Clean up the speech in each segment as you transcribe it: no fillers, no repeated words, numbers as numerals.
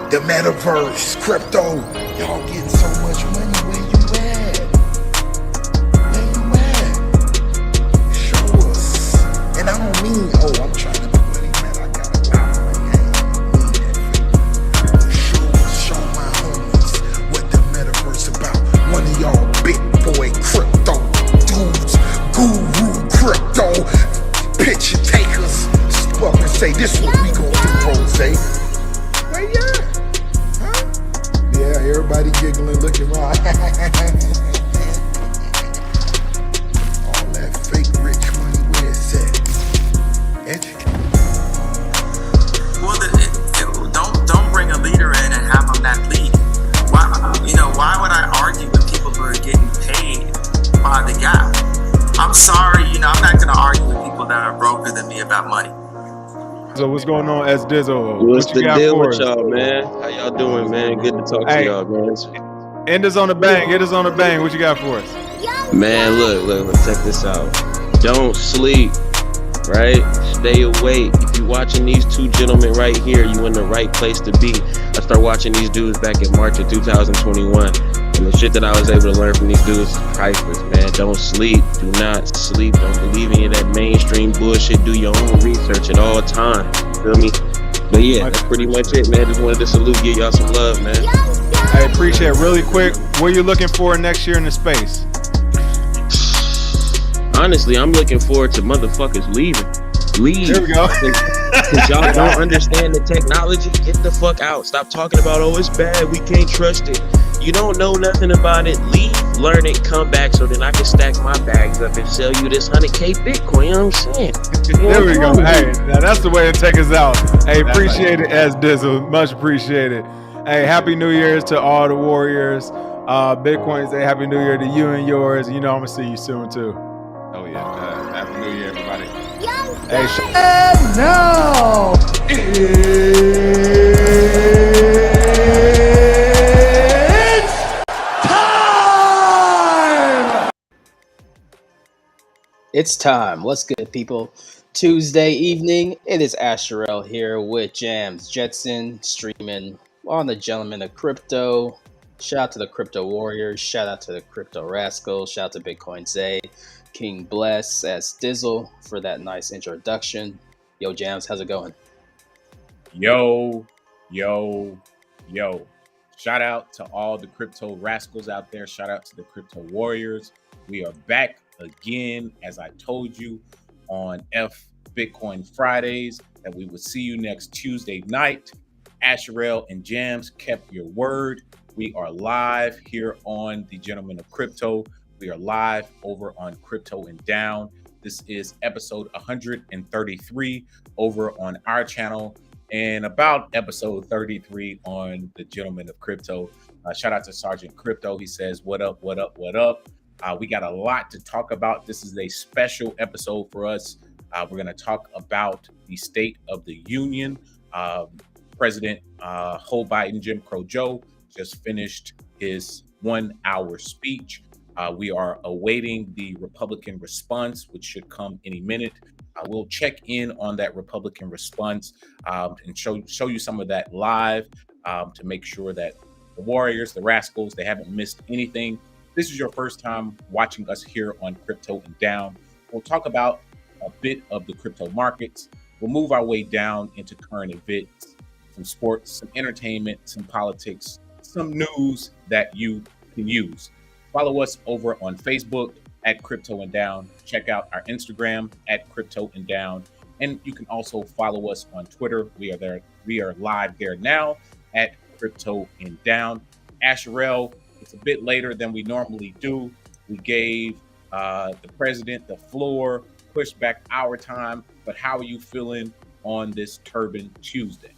the metaverse, crypto. Y'all getting so much money. Where you at? Where you at? Show us. And I don't mean, I'm trying to put money, man. I got a lot of money. I ain't need that. Show us, show my homies what the metaverse about. One of y'all big boy crypto dudes, guru crypto picture takers, up and say, this what we gon' do, Rujay. Where you at? Huh? Yeah, everybody giggling, looking around. All that fake rich money, where it's at? Educate. Well, don't bring a leader in and have them not lead. Why would I argue with people who are getting paid by the guy? I'm sorry, I'm not going to argue with people that are broker than me about money. So what's going on, S Dizzle? What's what you the got deal for with us? y'all, man? How y'all doing, man? Good to talk to y'all, man. End us on the bang. Hit us on the bang. What you got for us? Man, look, check this out. Don't sleep, right? Stay awake. If you're watching these two gentlemen right here, you in the right place to be. I started watching these dudes back in March of 2021. And the shit that I was able to learn from these dudes is priceless, man. Don't sleep. Do not sleep. Don't believe any of that mainstream bullshit. Do your own research at all times. Feel me? But yeah, that's pretty much it, man. Just wanted to salute, give y'all some love, man. I appreciate it. Really quick, what are you looking for next year in the space? Honestly, I'm looking forward to motherfuckers leaving. Leave. There we go. Because y'all don't understand the technology. Get the fuck out. Stop talking about, it's bad. We can't trust it. You don't know nothing about it. Leave, learn it, come back so then I can stack my bags up and sell you this 100K Bitcoin. You know what I'm saying? There we go. Hey, now that's the way to take us out. Hey, appreciate it, S Dizzle. Much appreciated. Hey, Happy New Year's to all the warriors. Bitcoin say Happy New Year to you and yours. I'm going to see you soon, too. Oh, yeah. Happy New Year, everybody. Hey, And now, it's time! It's time. What's good, people? Tuesday evening. It is Asherelle here with Jams Jetson streaming on the Gentlemen of Crypto. Shout out to the Crypto Warriors. Shout out to the Crypto Rascals. Shout out to Bitcoin Zay. King Bless as Dizzle for that nice introduction. Yo, Jams, how's it going? Yo. Shout out to all the crypto rascals out there. Shout out to the crypto warriors. We are back again, as I told you on Bitcoin Fridays, that we would see you next Tuesday night. Asherelle and Jams kept your word. We are live here on the Gentlemen of Crypto. We are live over on Crypto and Down. This is episode 133 over on our channel and about episode 33 on the Gentlemen of Crypto. Shout out to Sergeant Crypto. He says, what up? We got a lot to talk about. This is a special episode for us. We're going to talk about the State of the Union. President Joe Biden, Jim Crow Joe, just finished his 1-hour speech. We are awaiting the Republican response, which should come any minute. We'll check in on that Republican response and show you some of that live to make sure that the Warriors, the Rascals, they haven't missed anything. This is your first time watching us here on Crypto and Down. We'll talk about a bit of the crypto markets. We'll move our way down into current events, some sports, some entertainment, some politics, some news that you can use. Follow us over on Facebook at Crypto and Down. Check out our Instagram at Crypto and Down. And you can also follow us on Twitter. We are there. We are live there now at Crypto and Down. Asherelle, it's a bit later than we normally do. We gave the president the floor, pushed back our time. But how are you feeling on this Turban Tuesday?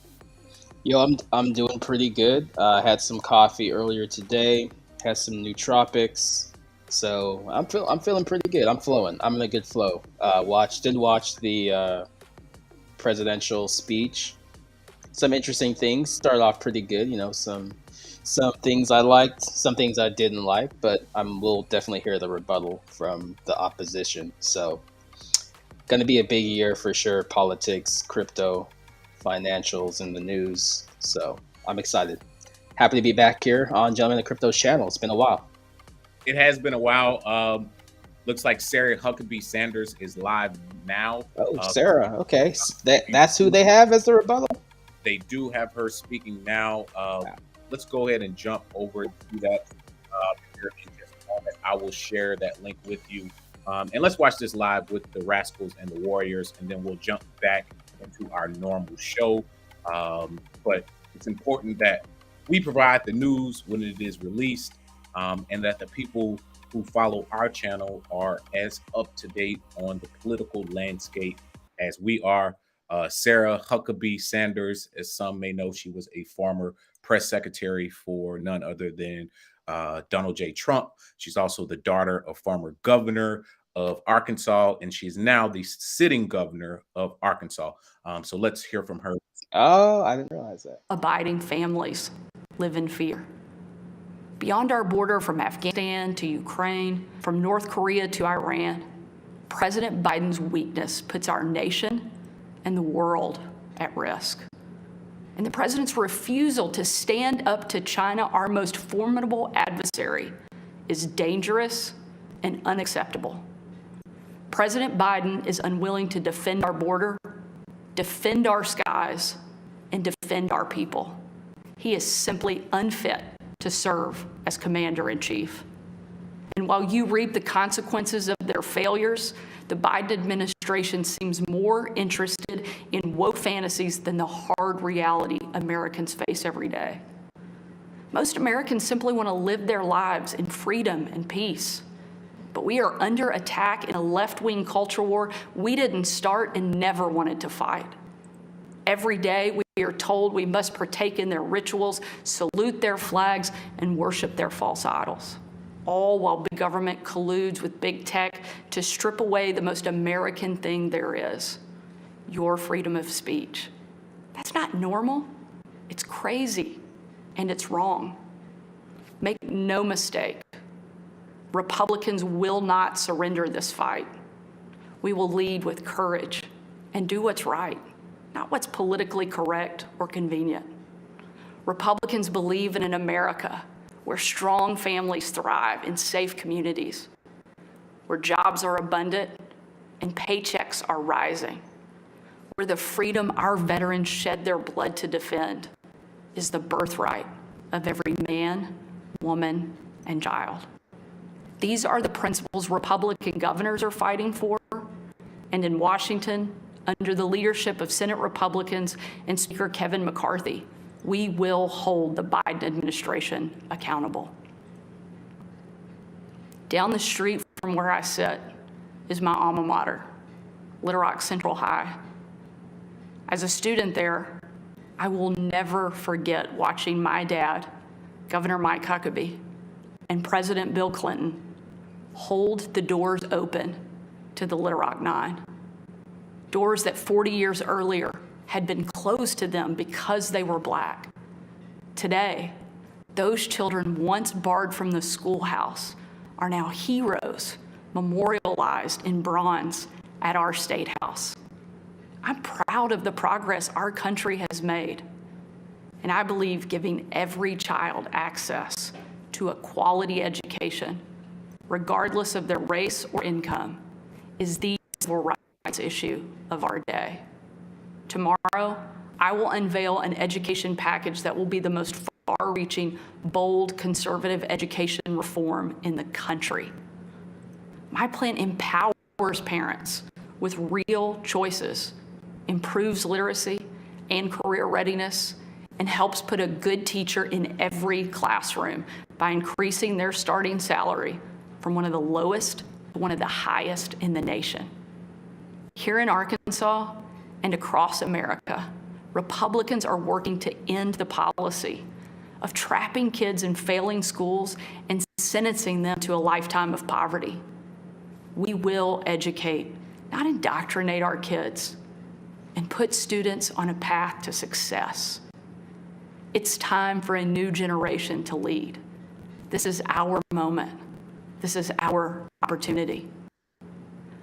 Yo, I'm doing pretty good. Had some coffee earlier today. Had some nootropics, so I'm feeling pretty good. I'm flowing. I'm in a good flow. Did watch the presidential speech. Some interesting things. Started off pretty good. Some things I liked, some things I didn't like, but we'll definitely hear the rebuttal from the opposition. So, gonna be a big year for sure. Politics, crypto, financials in the news. So I'm excited. Happy to be back here on Gentlemen of Crypto's channel. It's been a while. It has been a while. Looks like Sarah Huckabee Sanders is live now. Oh, Sarah. Okay. That's who they have as the rebuttal? They do have her speaking now. Let's go ahead and jump over to that here in just a moment. I will share that link with you. And let's watch this live with the Rascals and the Warriors, and then we'll jump back into our normal show. But it's important that we provide the news when it is released, and that the people who follow our channel are as up to date on the political landscape as we are. Sarah Huckabee Sanders, as some may know, she was a former press secretary for none other than Donald J. Trump. She's also the daughter of former governor of Arkansas, and she's now the sitting governor of Arkansas. So let's hear from her. Oh, I didn't realize that. Abiding families live in fear. Beyond our border, from Afghanistan to Ukraine, from North Korea to Iran, President Biden's weakness puts our nation and the world at risk. And the president's refusal to stand up to China, our most formidable adversary, is dangerous and unacceptable. President Biden is unwilling to defend our border, defend our skies, and defend our people. He is simply unfit to serve as commander-in-chief. And while you reap the consequences of their failures, the Biden administration seems more interested in woke fantasies than the hard reality Americans face every day. Most Americans simply want to live their lives in freedom and peace. But we are under attack in a left-wing culture war we didn't start and never wanted to fight. Every day we are told we must partake in their rituals, salute their flags, and worship their false idols. All while big government colludes with big tech to strip away the most American thing there is, your freedom of speech. That's not normal. It's crazy, and it's wrong. Make no mistake, Republicans will not surrender this fight. We will lead with courage and do what's right, not what's politically correct or convenient. Republicans believe in an America where strong families thrive in safe communities, where jobs are abundant and paychecks are rising, where the freedom our veterans shed their blood to defend is the birthright of every man, woman, and child. These are the principles Republican governors are fighting for, and in Washington, under the leadership of Senate Republicans and Speaker Kevin McCarthy, we will hold the Biden administration accountable. Down the street from where I sit is my alma mater, Little Rock Central High. As a student there, I will never forget watching my dad, Governor Mike Huckabee, and President Bill Clinton hold the doors open to the Little Rock Nine. Doors that 40 years earlier had been closed to them because they were Black. Today, those children once barred from the schoolhouse are now heroes memorialized in bronze at our State House. I'm proud of the progress our country has made, and I believe giving every child access to a quality education, regardless of their race or income, is the civil rights issue of our day. Tomorrow, I will unveil an education package that will be the most far-reaching, bold, conservative education reform in the country. My plan empowers parents with real choices, improves literacy and career readiness, and helps put a good teacher in every classroom by increasing their starting salary from one of the lowest to one of the highest in the nation. Here in Arkansas and across America, Republicans are working to end the policy of trapping kids in failing schools and sentencing them to a lifetime of poverty. We will educate, not indoctrinate our kids, and put students on a path to success. It's time for a new generation to lead. This is our moment. This is our opportunity.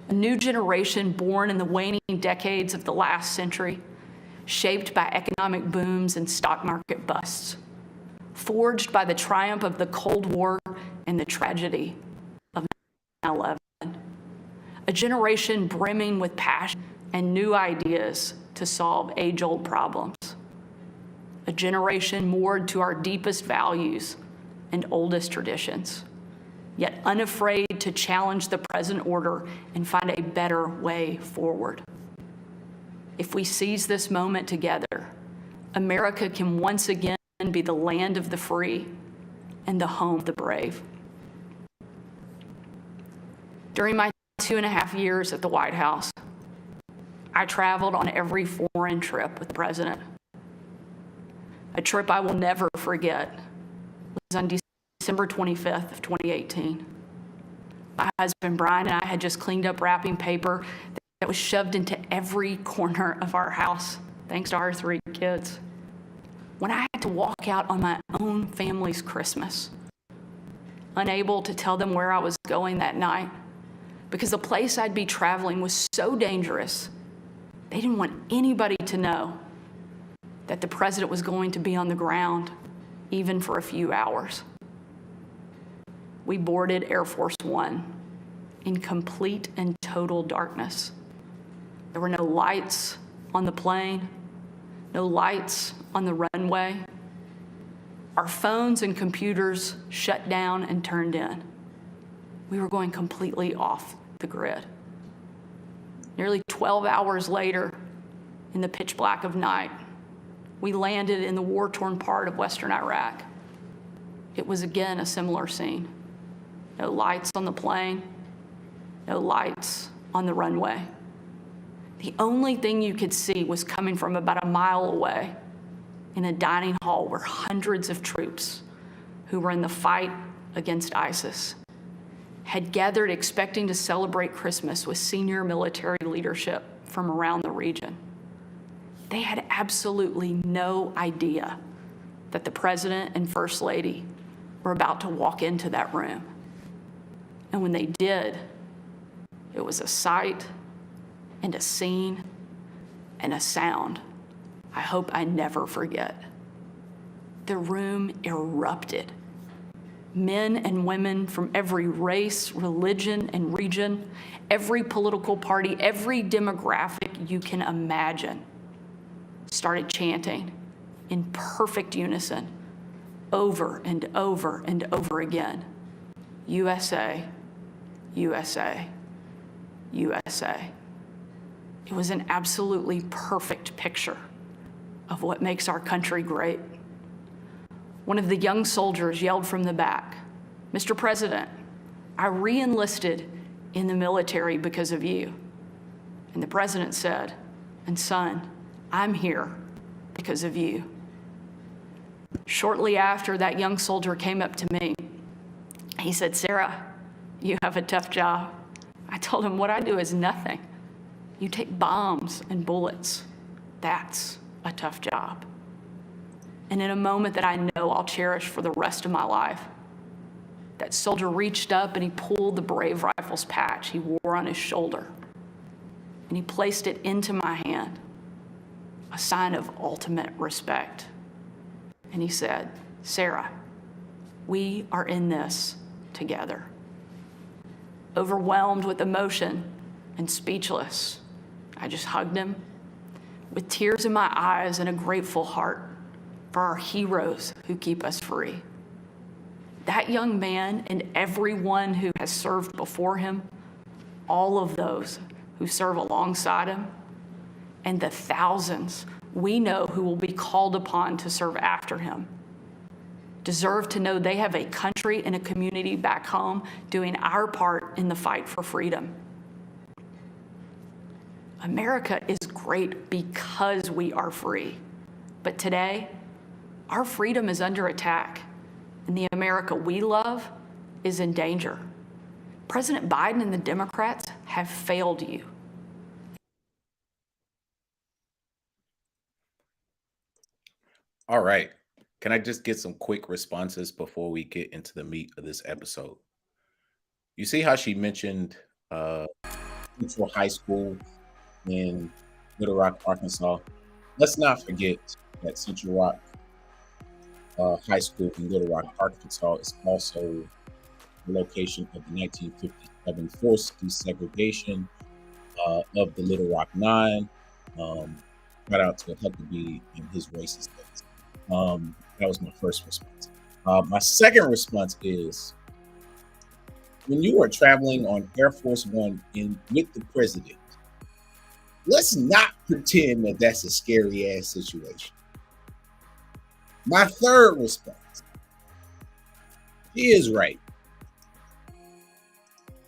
A new generation born in the waning decades of the last century, shaped by economic booms and stock market busts, forged by the triumph of the Cold War and the tragedy of 9/11. A generation brimming with passion and new ideas to solve age-old problems. A generation moored to our deepest values and oldest traditions, yet unafraid to challenge the present order and find a better way forward. If we seize this moment together, America can once again be the land of the free and the home of the brave. During my 2.5 years at the White House, I traveled on every foreign trip with the president. A trip I will never forget was on December 25th of 2018. My husband Brian and I had just cleaned up wrapping paper that was shoved into every corner of our house, thanks to our 3 kids. When I had to walk out on my own family's Christmas, unable to tell them where I was going that night, because the place I'd be traveling was so dangerous, they didn't want anybody to know that the president was going to be on the ground, even for a few hours. We boarded Air Force One in complete and total darkness. There were no lights on the plane, no lights on the runway. Our phones and computers shut down and turned in. We were going completely off the grid. Nearly 12 hours later, in the pitch black of night, we landed in the war-torn part of Western Iraq. It was again a similar scene. No lights on the plane, no lights on the runway. The only thing you could see was coming from about a mile away in a dining hall where hundreds of troops who were in the fight against ISIS had gathered expecting to celebrate Christmas with senior military leadership from around the region. They had absolutely no idea that the president and first lady were about to walk into that room. And when they did, it was a sight and a scene and a sound I hope I never forget. The room erupted. Men and women from every race, religion, and region, every political party, every demographic you can imagine, started chanting in perfect unison over and over and over again, USA, USA, USA. It was an absolutely perfect picture of what makes our country great. One of the young soldiers yelled from the back, "Mr. President, I re-enlisted in the military because of you." And the president said, "And son, I'm here because of you." Shortly after, that young soldier came up to me. He said, "Sarah, you have a tough job." I told him, "What I do is nothing. You take bombs and bullets. That's a tough job." And in a moment that I know I'll cherish for the rest of my life, that soldier reached up and he pulled the Brave Rifles patch he wore on his shoulder, and he placed it into my hand, a sign of ultimate respect. And he said, "Sarah, we are in this together." Overwhelmed with emotion and speechless, I just hugged him with tears in my eyes and a grateful heart for our heroes who keep us free. That young man and everyone who has served before him, all of those who serve alongside him, and the thousands we know who will be called upon to serve after him, deserve to know they have a country and a community back home doing our part in the fight for freedom. America is great because we are free. But today, our freedom is under attack, and the America we love is in danger. President Biden and the Democrats have failed you. All right. Can I just get some quick responses before we get into the meat of this episode? You see how she mentioned Central High School in Little Rock, Arkansas? let's not forget that Central Rock High School in Little Rock, Arkansas is also the location of the 1957 forced desegregation of the Little Rock Nine. Shout out to Huckabee and his racist days. That was my first response. My second response is, when you are traveling on Air Force One with the president, let's not pretend that that's a scary ass situation. My third response, he is right.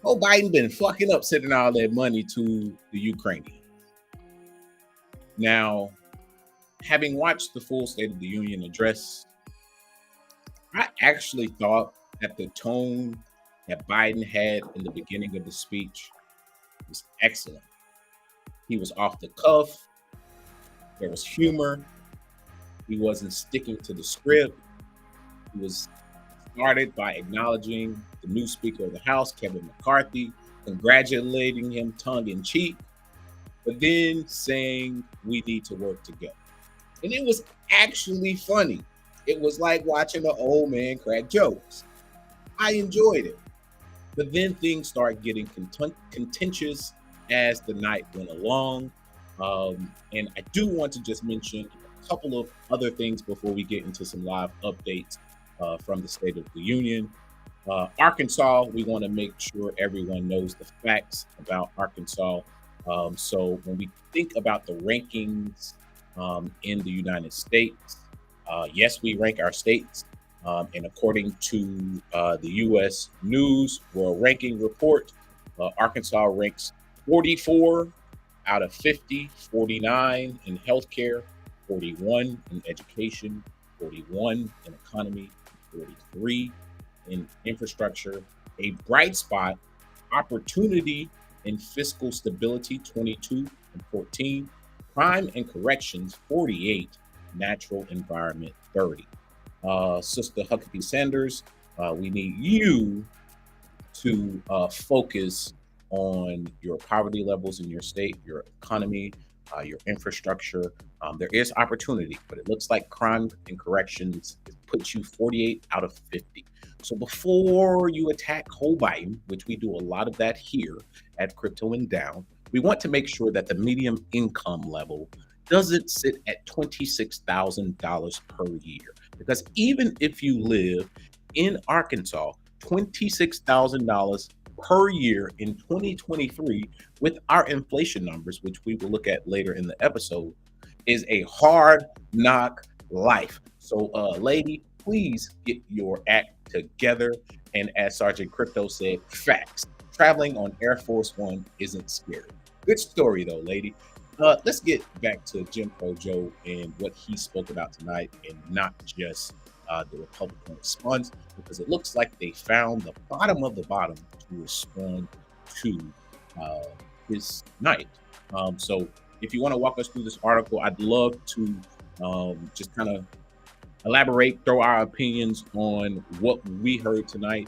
Oh, Biden been fucking up sending all that money to the Ukrainians. Now, having watched the full State of the Union address, I actually thought that the tone that Biden had in the beginning of the speech was excellent. He was off the cuff. There was humor. He wasn't sticking to the script. He was started by acknowledging the new Speaker of the House, Kevin McCarthy, congratulating him tongue in cheek, but then saying we need to work together. And it was actually funny. It was like watching an old man crack jokes. I enjoyed it. But then things start getting contentious as the night went along. And I do want to just mention a couple of other things before we get into some live updates from the State of the Union. Arkansas, we want to make sure everyone knows the facts about Arkansas. So when we think about the rankings in the United States, yes, we rank our states. And according to the U.S. News World Ranking Report, Arkansas ranks 44 out of 50, 49 in healthcare, 41 in education, 41 in economy, 43 in infrastructure, a bright spot, opportunity and fiscal stability, 22 and 14, crime and corrections, 48, natural environment, 30. Sister Huckabee Sanders, we need you to focus on your poverty levels in your state, your economy, your infrastructure. There is opportunity, but it looks like crime and corrections puts you 48 out of 50. So before you attack Joe Biden, which we do a lot of that here at Crypto and Down, we want to make sure that the median income level doesn't sit at $26,000 per year. Because even if you live in Arkansas, $26,000 per year in 2023 with our inflation numbers, which we will look at later in the episode, is a hard knock life. So, lady, please get your act together. And as Sergeant Crypto said, facts. Traveling on Air Force One isn't scary. Good story, though, lady. Let's get back to Jim Crow Joe and what he spoke about tonight, and not just the Republican response, because it looks like they found the bottom of the bottom to respond to his night. So if you want to walk us through this article, I'd love to just kind of elaborate, throw our opinions on what we heard tonight,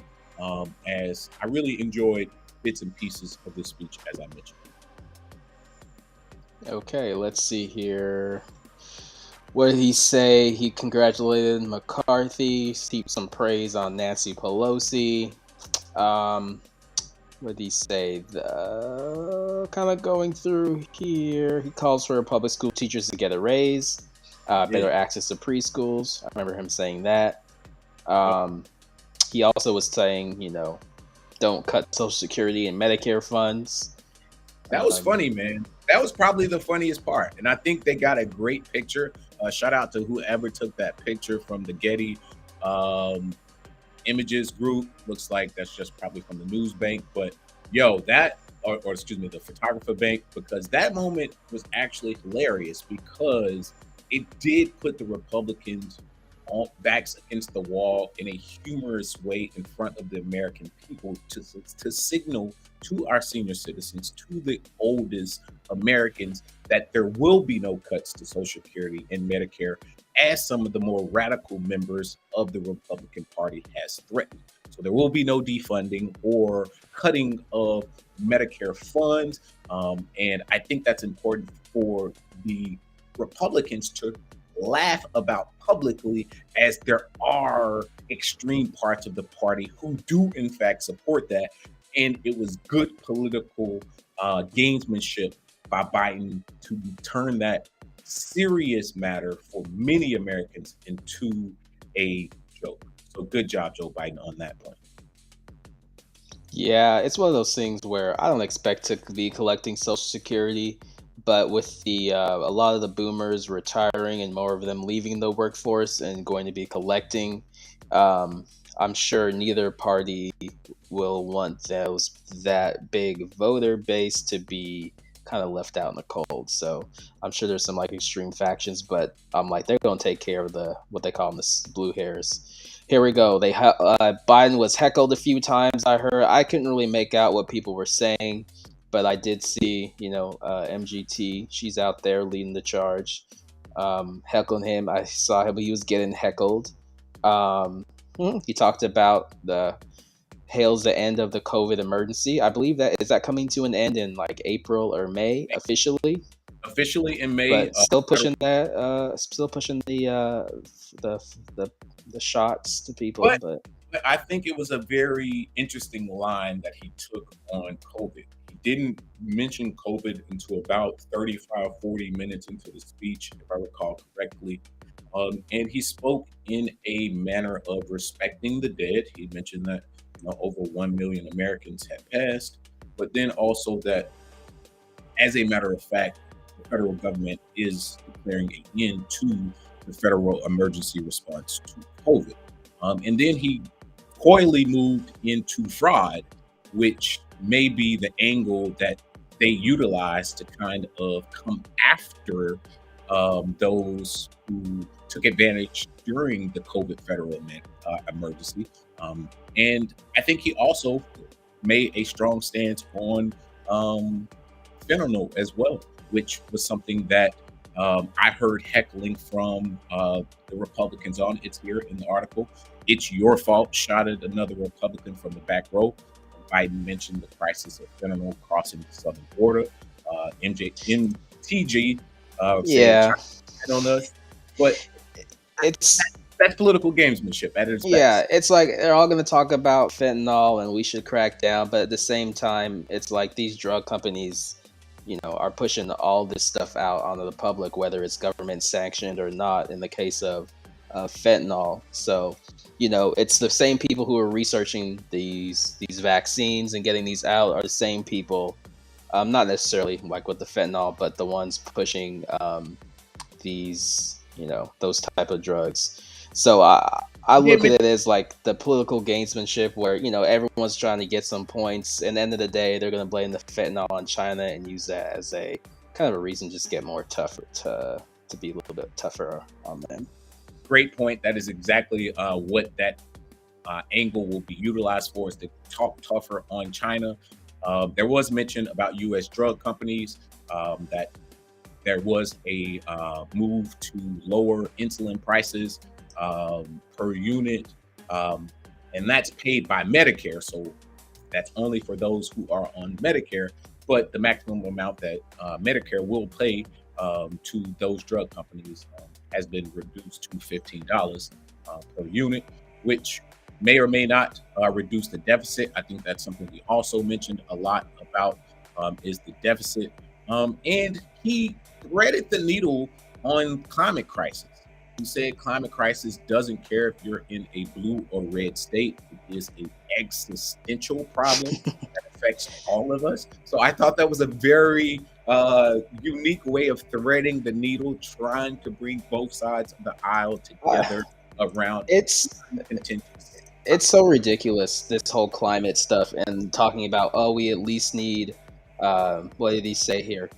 as I really enjoyed bits and pieces of this speech, as I mentioned. Okay, let's see here. What did he say? He congratulated McCarthy, heaped some praise on Nancy Pelosi. What did he say? Kind of going through here. He calls for public school teachers to get a raise, better access to preschools. I remember him saying that. He also was saying, don't cut Social Security and Medicare funds. That was funny, man. That was probably the funniest part. And I think they got a great picture. Shout out to whoever took that picture from the Getty Images group. Looks like that's just probably from the news bank. But or excuse me, the photographer bank, because that moment was actually hilarious, because it did put the Republicans on backs against the wall in a humorous way in front of the American people to signal to our senior citizens, to the oldest Americans, that there will be no cuts to Social Security and Medicare, as some of the more radical members of the Republican Party has threatened. So there will be no defunding or cutting of Medicare funds. And I think that's important for the Republicans to laugh about publicly, as there are extreme parts of the party who do in fact support that. And it was good political gamesmanship by Biden to turn that serious matter for many Americans into a joke. So good job, Joe Biden, on that point. Yeah, it's one of those things where I don't expect to be collecting Social Security, but with the a lot of the boomers retiring and more of them leaving the workforce and going to be collecting, I'm sure neither party will want that big voter base to be kind of left out in the cold. So I'm sure there's some like extreme factions, but I'm like they're going to take care of the what they call them the blue hairs. Here we go. Biden was heckled a few times. I heard. I couldn't really make out what people were saying, but I did see, MGT. She's out there leading the charge, heckling him. I saw him. He was getting heckled. He talked about the hails the end of the COVID emergency. I believe that coming to an end in like April or May officially. Officially in May, but still pushing the shots to people. But I think it was a very interesting line that he took on COVID. He didn't mention COVID until about 35, 40 minutes into the speech, if I recall correctly. And he spoke in a manner of respecting the dead. He mentioned that over 1 million Americans had passed, but then also that, as a matter of fact, the federal government is declaring an end to the federal emergency response to COVID. And then he coyly moved into fraud, which may be the angle that they utilize to kind of come after those who took advantage during the COVID federal emergency. And I think he also made a strong stance on fentanyl as well, which was something that I heard heckling from the Republicans on. It's here in the article. It's your fault, shouted another Republican from the back row. Biden mentioned the crisis of fentanyl crossing the southern border. MTG yeah, on us, but that's political gamesmanship at its best. Yeah, it's like they're all going to talk about fentanyl and we should crack down, but at the same time, it's like these drug companies, are pushing all this stuff out onto the public, whether it's government sanctioned or not. In the case of fentanyl, so it's the same people who are researching these vaccines and getting these out are the same people, not necessarily like with the fentanyl, but the ones pushing these those type of drugs. So I look at it as like the political gamesmanship where, everyone's trying to get some points. And at the end of the day, they're going to blame the fentanyl on China and use that as a kind of a reason to just get more tougher, to be a little bit tougher on them. Great point. That is exactly what that angle will be utilized for, is to talk tougher on China. There was mention about U.S. drug companies, that there was a move to lower insulin prices per unit, and that's paid by Medicare. So that's only for those who are on Medicare, but the maximum amount that Medicare will pay to those drug companies has been reduced to $15 per unit, which may or may not reduce the deficit. I think that's something we also mentioned a lot about, is the deficit. And he threaded the needle on climate crisis. He said climate crisis doesn't care if you're in a blue or red state. It is an existential problem that affects all of us. So I thought that was a very unique way of threading the needle, trying to bring both sides of the aisle together around contingency. It's so ridiculous, this whole climate stuff, and talking about, we at least need, what did he say here?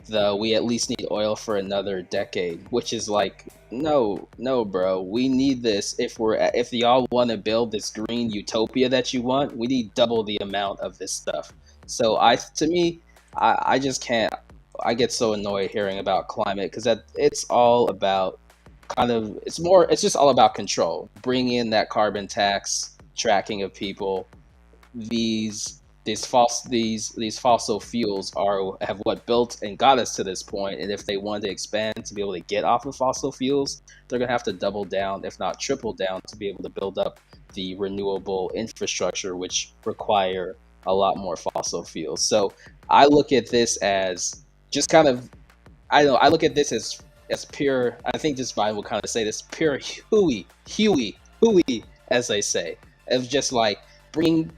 We at least need oil for another decade, which is like, no, bro, we need this. If y'all want to build this green utopia that you want, we need double the amount of this stuff. So I just can't. I get so annoyed hearing about climate because it's all about it's just all about control. Bring in that carbon tax, tracking of people, these these fossil fuels have what built and got us to this point, and if they wanted to expand to be able to get off of fossil fuels, they're gonna have to double down, if not triple down, to be able to build up the renewable infrastructure, which require a lot more fossil fuels. So I look at this as just kind of, I don't know, I look at this as pure. I think this Biden will kind of say this, pure hooey, as they say. It's just like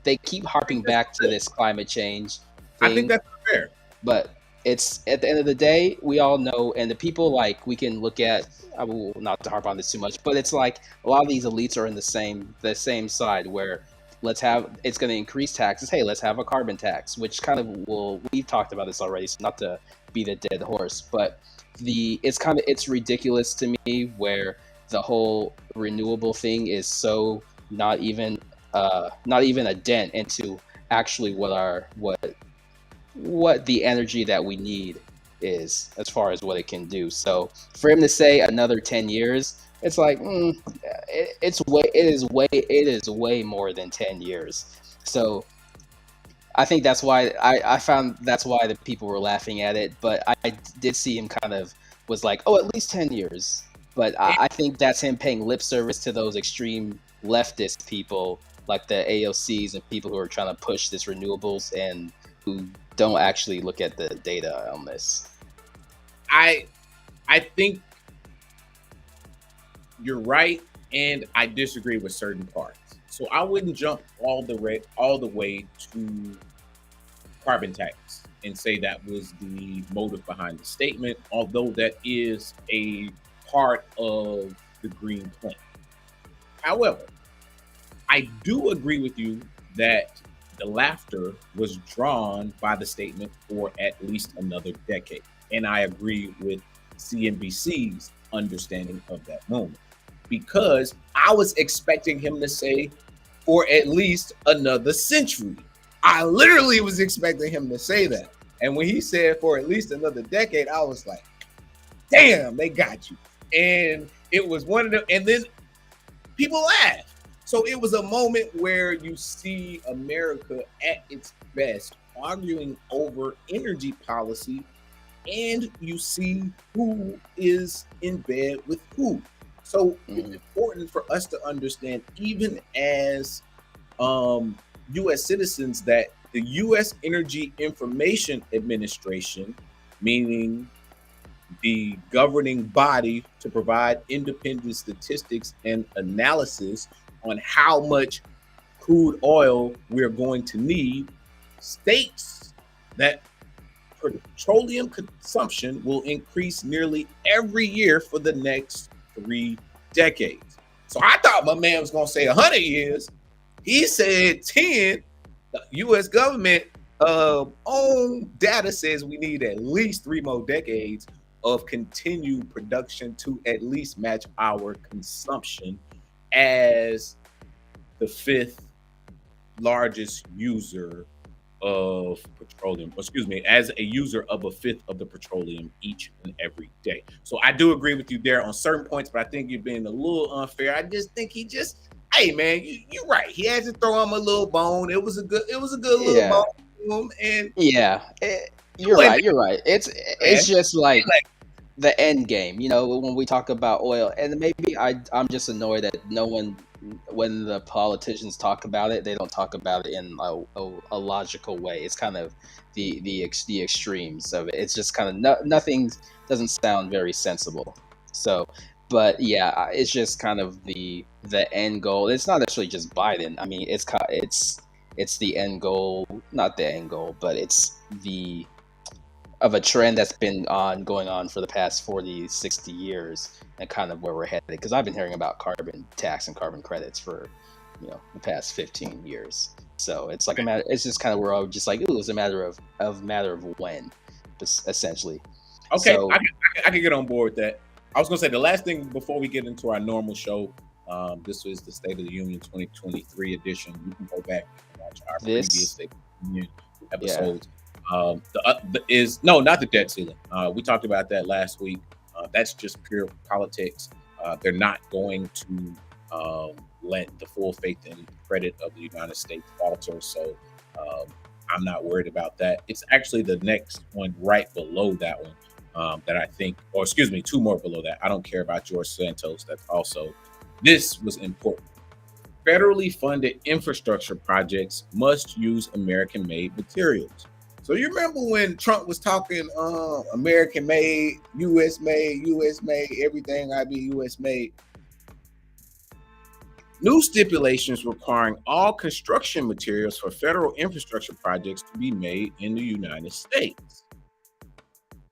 they keep harping back to this climate change thing. I think that's fair. But it's, at the end of the day, we all know, and the people, like, we can look at, I will not to harp on this too much, but it's like a lot of these elites are in the same side, where it's going to increase taxes. Hey, let's have a carbon tax, which kind of we've talked about this already, so not to beat a dead horse, but it's ridiculous to me where the whole renewable thing is so not even a dent into actually what the energy that we need is, as far as what it can do. So for him to say another 10 years, it's like it is way more than 10 years. So I think that's why I found that's why the people were laughing at it. But I did see him kind of was like, oh, at least 10 years. But I think that's him paying lip service to those extreme leftist people, like the AOCs and people who are trying to push this renewables and who don't actually look at the data on this. I think you're right, and I disagree with certain parts. So I wouldn't jump all the way to carbon tax and say that was the motive behind the statement, although that is a part of the green plan. However, I do agree with you that the laughter was drawn by the statement for at least another decade. And I agree with CNBC's understanding of that moment, because I was expecting him to say for at least another century. I literally was expecting him to say that. And when he said for at least another decade, I was like, damn, they got you. And it was one of them. And then people laughed. So it was a moment where you see America at its best arguing over energy policy, and you see who is in bed with who. So it's important for us to understand, even as U.S. citizens, that the U.S. Energy Information Administration, meaning the governing body to provide independent statistics and analysis on how much crude oil we're going to need, states that petroleum consumption will increase nearly every year for the next 3 decades. So I thought my man was going to say 100 years. He said 10. The U.S. government own data says we need at least 3 more decades of continued production to at least match our consumption as the 5th largest user of petroleum, as a user of a 5th of the petroleum each and every day. So I do agree with you there on certain points, but I think you're being a little unfair. I just think hey man, you're right. He had to throw him a little bone. It was a good little bone to him. And you're right. It's just like the end game, when we talk about oil, and maybe I'm just annoyed that no one, when the politicians talk about it, they don't talk about it in a logical way. It's kind of the extremes of it. It's just kind of nothing doesn't sound very sensible. So, but yeah, it's just kind of the end goal. It's not necessarily just Biden. I mean, it's the end goal, not the end goal, but it's of a trend that's been going on for the past 40, 60 years, and kind of where we're headed. Because I've been hearing about carbon tax and carbon credits for, the past 15 years. So it's like it's just kind of where I was just like, ooh, it's a matter of when, essentially. Okay, so, I can get on board with that. I was gonna say the last thing before we get into our normal show. This was the State of the Union 2023 edition. You can go back and watch our previous State of the Union episodes. Not the debt ceiling. We talked about that last week. That's just pure politics. They're not going to let the full faith and credit of the United States falter. So I'm not worried about that. It's actually the next one right below that one that I think, or excuse me, two more below that. I don't care about George Santos. That's also, this was important. Federally funded infrastructure projects must use American-made materials. So you remember when Trump was talking American-made, U.S. made, everything I be U.S. made. New stipulations requiring all construction materials for federal infrastructure projects to be made in the United States.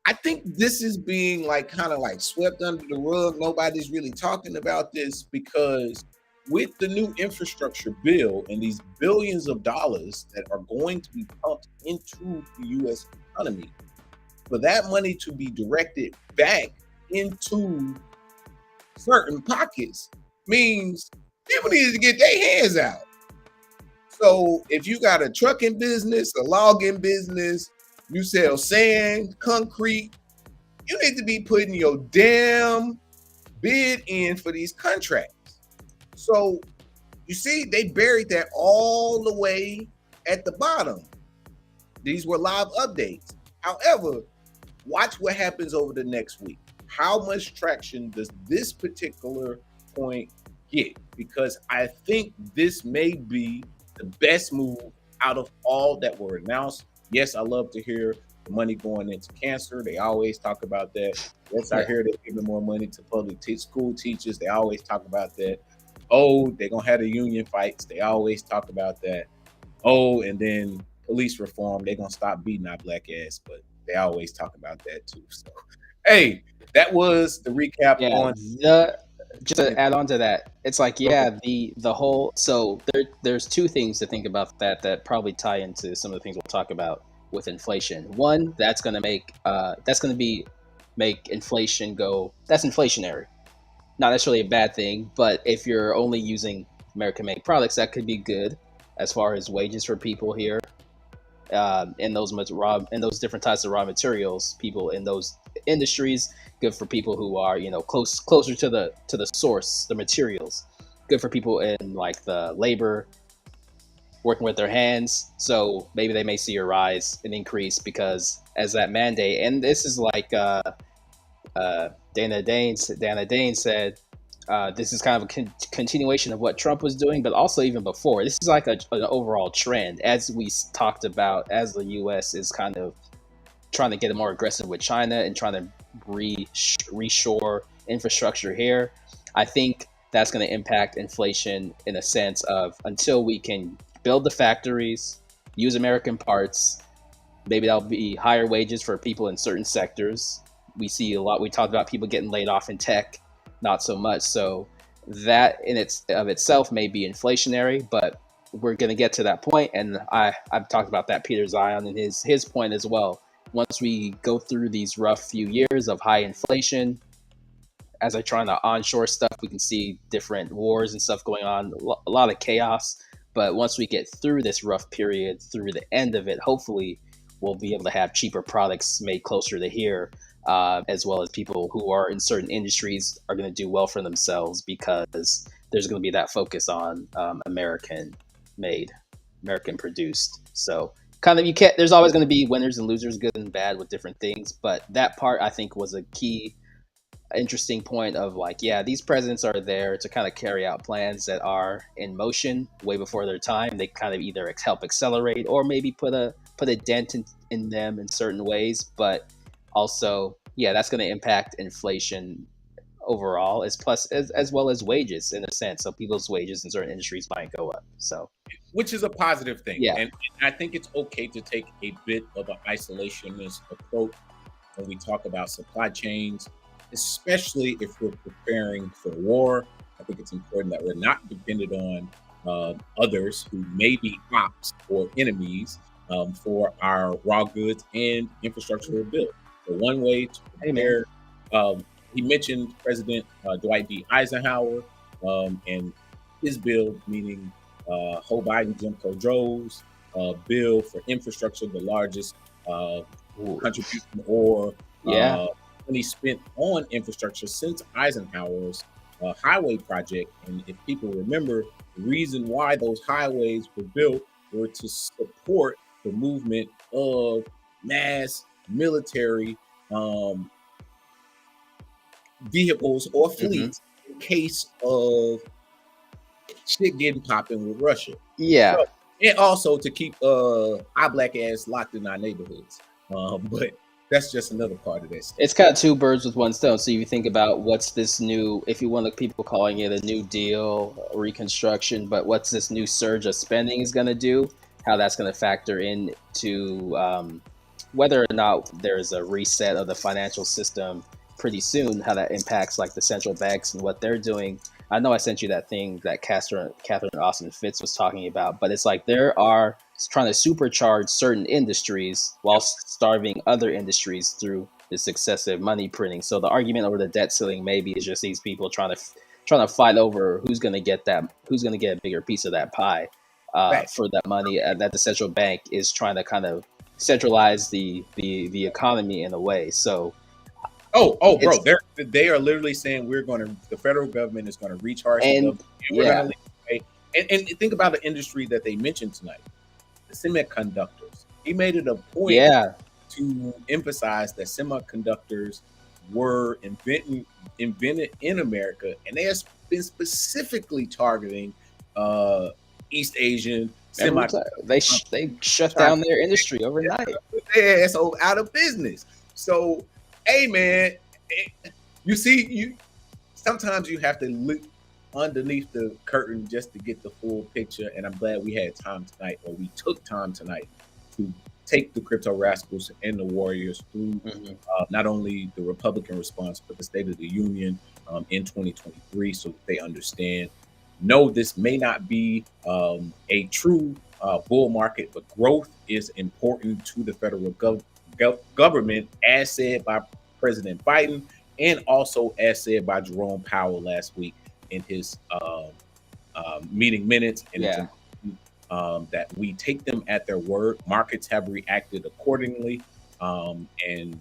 I think this is being like kind of like swept under the rug. Nobody's really talking about this because with the new infrastructure bill and these billions of dollars that are going to be pumped into the U.S. economy, for that money to be directed back into certain pockets means people need to get their hands out. So if you got a trucking business, a logging business, you sell sand, concrete, you need to be putting your damn bid in for these contracts. So you see, they buried that all the way at the bottom. These were live updates. However, watch what happens over the next week. How much traction does this particular point get? Because I think this may be the best move out of all that were announced. Yes, I love to hear the money going into cancer. They always talk about that. Yes, I hear they're giving more money to public school teachers. They always talk about that. Oh, they're going to have the union fights. They always talk about that. Oh, and then police reform. They're going to stop beating our black ass, but they always talk about that too. So, hey, that was the recap on just to add on to that, it's like the whole, so there's two things to think about that probably tie into some of the things we'll talk about with inflation. One, that's going to make inflation go, that's inflationary. Not necessarily a bad thing, but if you're only using American-made products, that could be good as far as wages for people here in those different types of raw materials. People in those industries, good for people who are closer to the source, the materials. Good for people in like the labor, working with their hands. So maybe they may see a rise, an increase, because as that mandate, and this is like Dana Dane said, this is kind of a continuation of what Trump was doing, but also even before. This is like an overall trend, as we talked about, as the U.S. is kind of trying to get more aggressive with China and trying to reshore infrastructure here. I think that's going to impact inflation in a sense of, until we can build the factories, use American parts, maybe that'll be higher wages for people in certain sectors. We see a lot. We talked about people getting laid off in tech, not so much. So that in itself may be inflationary, but we're going to get to that point. And I've talked about that, Peter Zion, and his point as well. Once we go through these rough few years of high inflation, as they're trying to onshore stuff, we can see different wars and stuff going on, a lot of chaos. But once we get through this rough period, through the end of it, hopefully we'll be able to have cheaper products made closer to here, as well as people who are in certain industries are going to do well for themselves, because there's going to be that focus on American made, American produced. So kind of, there's always going to be winners and losers, good and bad with different things. But that part, I think, was a key, interesting point of like, these presidents are there to kind of carry out plans that are in motion way before their time. They kind of either help accelerate or maybe put a dent in them in certain ways. But also, that's going to impact inflation overall, as well as wages in a sense. So people's wages in certain industries might go up. So, which is a positive thing. Yeah. And I think it's okay to take a bit of an isolationist approach when we talk about supply chains, especially if we're preparing for war. I think it's important that we're not dependent on others who may be ops or enemies for our raw goods and infrastructure we're built. So one way to prepare, he mentioned President Dwight D. Eisenhower and his bill, meaning Joe Biden, Jim Crow bill for infrastructure, the largest contribution or money spent on infrastructure since Eisenhower's highway project. And if people remember, the reason why those highways were built were to support the movement of mass military vehicles or fleets in case of shit getting popping with Russia. Yeah. So, and also to keep our black ass locked in our neighborhoods. But that's just another part of this. It's kind of two birds with one stone. So you think about what's this new, if you want to, people calling it a new deal, reconstruction, but what's this new surge of spending is going to do, how that's going to factor into whether or not there's a reset of the financial system pretty soon, how that impacts like the central banks and what they're doing. I know I sent you that thing that Catherine Austin Fitz was talking about, but it's like there are trying to supercharge certain industries while starving other industries through this excessive money printing. So the argument over the debt ceiling maybe is just these people trying to fight over who's going to get a bigger piece of that pie for that money that the central bank is trying to kind of centralize the economy in a way. So. Bro, they are literally saying the federal government is going to recharge the government. And think about the industry that they mentioned tonight, the semiconductors. He made it a point to emphasize that semiconductors were invented in America, and they have been specifically targeting East Asian semiconductors. They shut down their industry overnight. Yeah, so out of business. So. Hey man, sometimes you have to look underneath the curtain just to get the full picture. And I'm glad we had time tonight, or we took time tonight to take the Crypto Rascals and the Warriors through not only the Republican response, but the State of the Union in 2023, so that they understand. No, this may not be a true bull market, but growth is important to the federal government, as said by President Biden, and also as said by Jerome Powell last week in his meeting minutes. And it's important that we take them at their word. Markets have reacted accordingly, and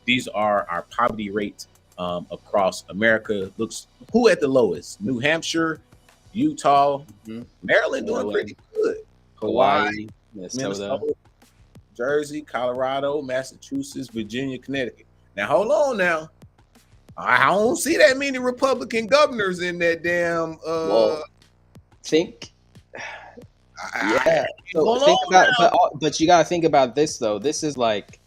these are our poverty rates across America. Looks who at the lowest? New Hampshire, Utah, Maryland doing pretty good. Hawaii, Minnesota, Jersey, Colorado, Massachusetts, Virginia, Connecticut. Now, hold on now. I don't see that many Republican governors in that damn but you got to think about this though. This is like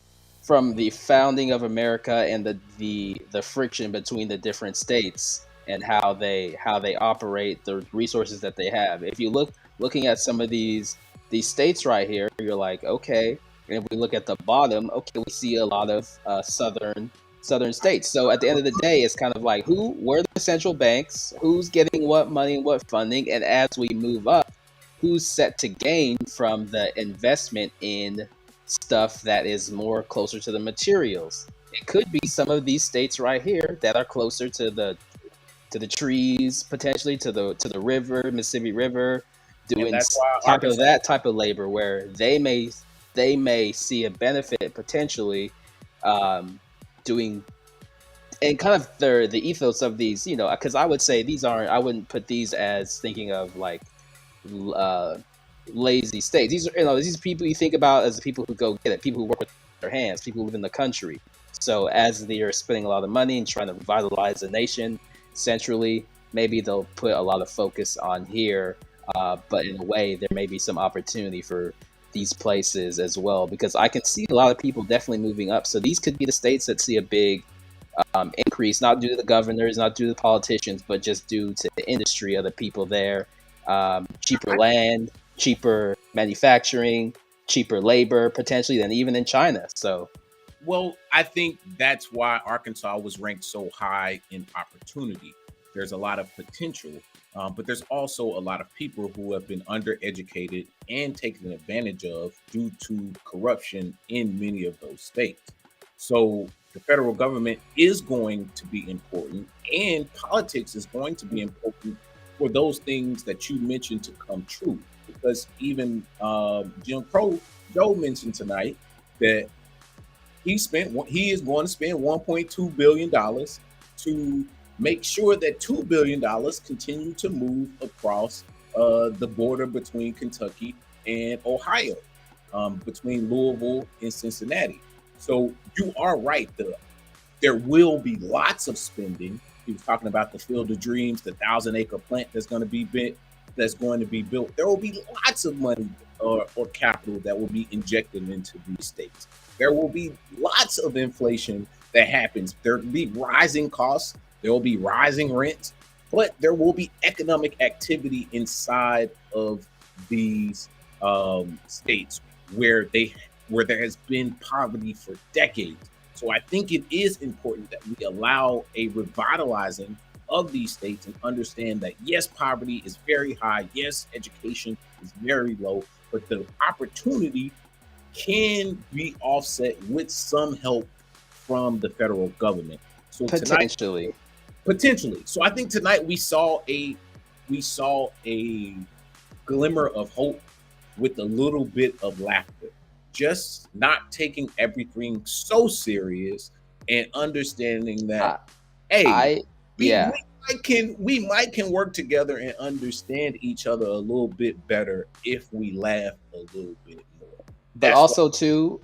from the founding of America and the friction between the different states and how they operate, the resources that they have. If you looking at some of these states right here, you're like, okay. And if we look at the bottom, okay, we see a lot of southern states. So at the end of the day, it's kind of like where are the central banks, who's getting what money and what funding, and as we move up, who's set to gain from the investment in stuff that is more closer to the materials. It could be some of these states right here that are closer to the trees, potentially to the river, Mississippi River, doing that type of labor where they may see a benefit potentially doing, and kind of the ethos of these, because I would say I wouldn't put these as thinking of like lazy states. These are these people you think about as the people who go get it, people who work with their hands, people who live in the country. So as they're spending a lot of money and trying to revitalize the nation centrally, maybe they'll put a lot of focus on here, but in a way there may be some opportunity for these places as well, because I can see a lot of people definitely moving up. So these could be the states that see a big increase, not due to the governors, not due to the politicians, but just due to the industry of the people there. Cheaper land, cheaper manufacturing, cheaper labor potentially than even in China. So, well, I think that's why Arkansas was ranked so high in opportunity. There's a lot of potential. But there's also a lot of people who have been undereducated and taken advantage of due to corruption in many of those states. So the federal government is going to be important, and politics is going to be important for those things that you mentioned to come true. Because even Jim Crow Joe mentioned tonight that he is going to spend $1.2 billion to make sure that $2 billion continue to move across the border between Kentucky and Ohio. between Louisville and Cincinnati. So you are right. There will be lots of spending. He was talking about the Field of Dreams, the 1,000-acre plant that's going to be built. There will be lots of money or capital that will be injected into these states. There will be lots of inflation that happens. There will be rising costs. There will be rising rents, but there will be economic activity inside of these states where there has been poverty for decades. So I think it is important that we allow a revitalizing of these states and understand that yes, poverty is very high. Yes, education is very low, but the opportunity can be offset with some help from the federal government. So Potentially. potentially. So I think tonight we saw a glimmer of hope with a little bit of laughter. Just not taking everything so serious and understanding that, hey, we might can work together and understand each other a little bit better if we laugh a little bit more. But also too,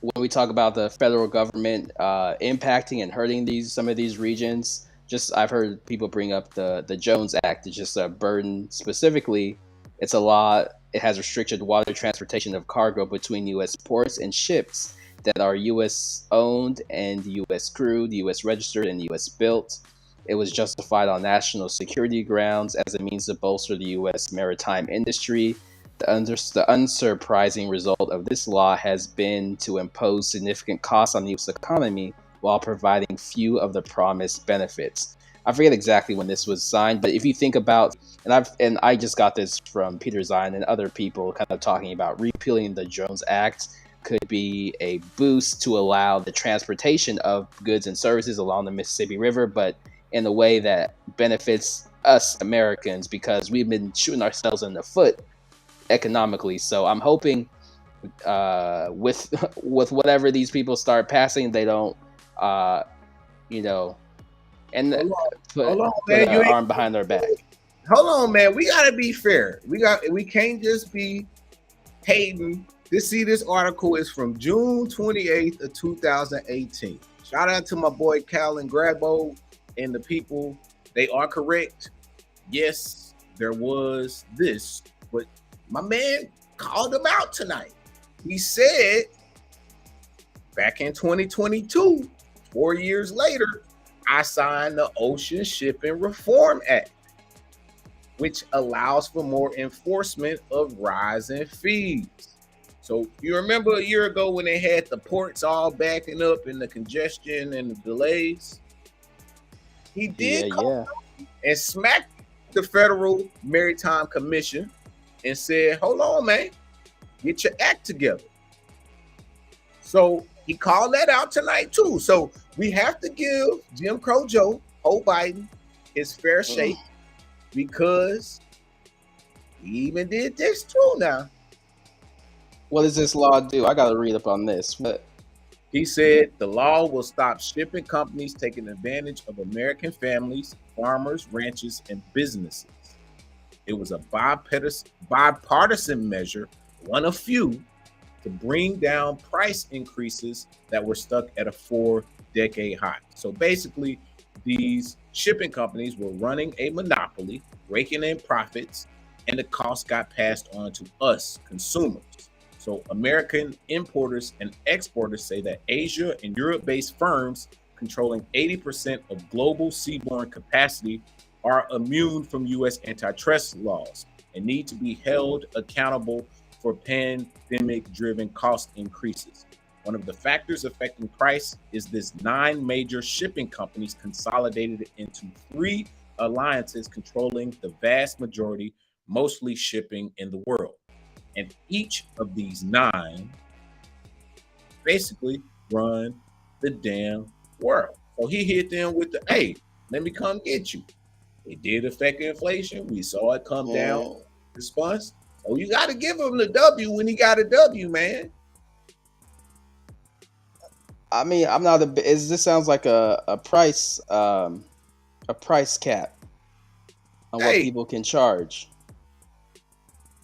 when we talk about the federal government impacting and hurting some of these regions, just I've heard people bring up the Jones Act. It's just a burden specifically. It's a law. It has restricted water transportation of cargo between U.S. ports and ships that are U.S. owned and U.S. crewed, U.S. registered, and U.S. built. It was justified on national security grounds as a means to bolster the U.S. maritime industry. The unsurprising result of this law has been to impose significant costs on the U.S. economy while providing few of the promised benefits. I forget exactly when this was signed, but if you think about, and I just got this from Peter Zion and other people kind of talking about repealing the Jones Act could be a boost to allow the transportation of goods and services along the Mississippi River, but in a way that benefits us Americans because we've been shooting ourselves in the foot economically. So I'm hoping with whatever these people start passing, they don't, and put an arm behind their back. Hold on, man. We gotta be fair. We can't just be hating. This article is from June 28th of 2018. Shout out to my boy Calvin Grabo and the people. They are correct. Yes, there was this, but my man called him out tonight. He said back in 2022, 4 years later, I signed the Ocean Shipping Reform Act, which allows for more enforcement of rising fees. So you remember a year ago when they had the ports all backing up and the congestion and the delays? He did come and smacked the Federal Maritime Commission and said, hold on, man, get your act together. So he called that out tonight too. So we have to give Jim Crow Joe, Biden, his fair shake because he even did this too now. What does this law do? I got to read up on this. What? He said the law will stop shipping companies taking advantage of American families, farmers, ranchers, and businesses. It was a bipartisan measure, one of few, to bring down price increases that were stuck at a 4-decade high. So basically, these shipping companies were running a monopoly, raking in profits, and the cost got passed on to us, consumers. So American importers and exporters say that Asia and Europe-based firms controlling 80% of global seaborne capacity are immune from U.S. antitrust laws and need to be held accountable for pandemic-driven cost increases. One of the factors affecting price is this 9 major shipping companies consolidated into 3 alliances controlling the vast majority, mostly shipping in the world. And each of these 9 basically run the damn world. So he hit them with the, hey, let me come get you. It did affect inflation. We saw it come down. Response. Oh, you got to give him the W when he got a W, man. I mean, I'm not this sounds like a price cap on what people can charge.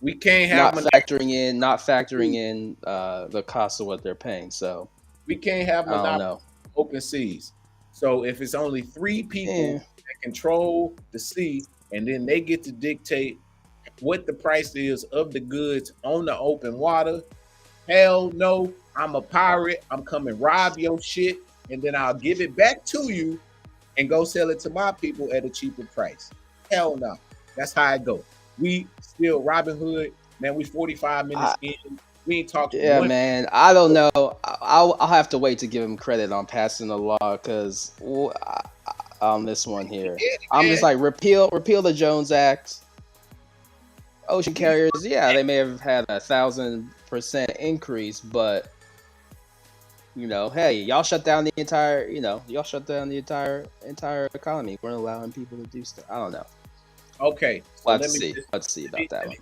We can't not have factoring in the cost of what they're paying. So we can't have I don't monopoly know. open seas. So if it's only 3 people Yeah. that control the sea, and then they get to dictate what the price is of the goods on the open water, hell no. I'm a pirate. I'm coming rob your shit, and then I'll give it back to you and go sell it to my people at a cheaper price. Hell no. That's how it go. We still Robin Hood, man. We 45 minutes in. We ain't talked Yeah, one. man. I don't know. I'll have to wait to give him credit on passing the law because on this one here, I'm just like repeal the Jones Act. Ocean carriers, yeah, they may have had 1,000% increase, but hey, y'all shut down the entire economy. We're allowing people to do stuff. I don't know. Okay, so Let's see about that one.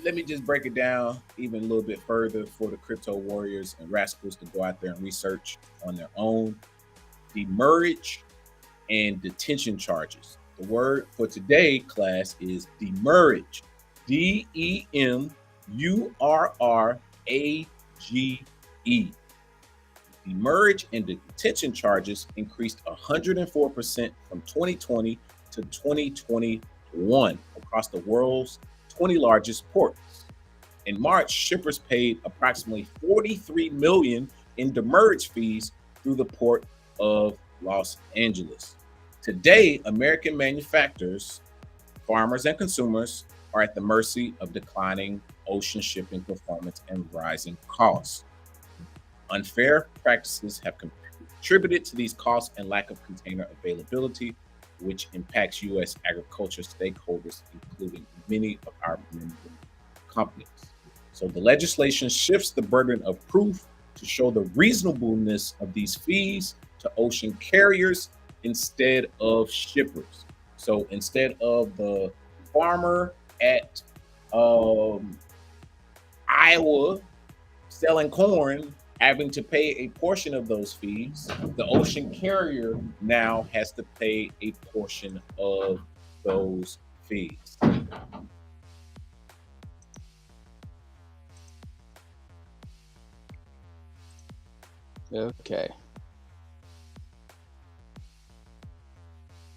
Let me just break it down even a little bit further for the crypto warriors and rascals to go out there and research on their own. Demurrage and detention charges. The word for today, class, is demurrage. DEMURRAGE. Demurrage and detention charges increased 104% from 2020 to 2021 across the world's 20 largest ports. In March, shippers paid approximately $43 million in demurrage fees through the port of Los Angeles. Today, American manufacturers, farmers, and consumers are at the mercy of declining ocean shipping performance and rising costs. Unfair practices have contributed to these costs and lack of container availability, which impacts U.S. agriculture stakeholders, including many of our member companies. So the legislation shifts the burden of proof to show the reasonableness of these fees to ocean carriers instead of shippers. So instead of the farmer at Iowa selling corn having to pay a portion of those fees, the ocean carrier now has to pay a portion of those fees. Okay.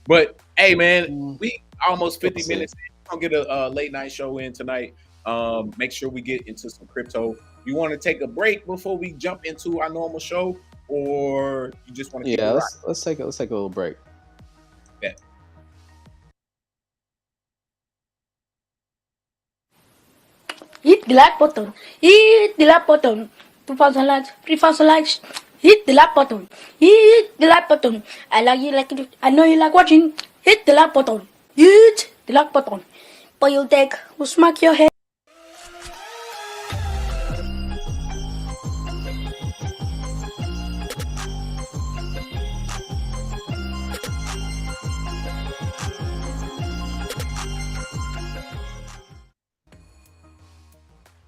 But hey, man, we almost 50 minutes in. We're gonna get a late night show in tonight. Make sure we get into some crypto. You want to take a break before we jump into our normal show, or you just want to keep it right? let's take a little break. Yeah. Hit the like button. Hit the like button. 2,000 likes, 3,000 likes. Hit the like button. Hit the like button. I like you like it. I know you like watching. Hit the like button. Hit the like button. But you'll take, will smack your head.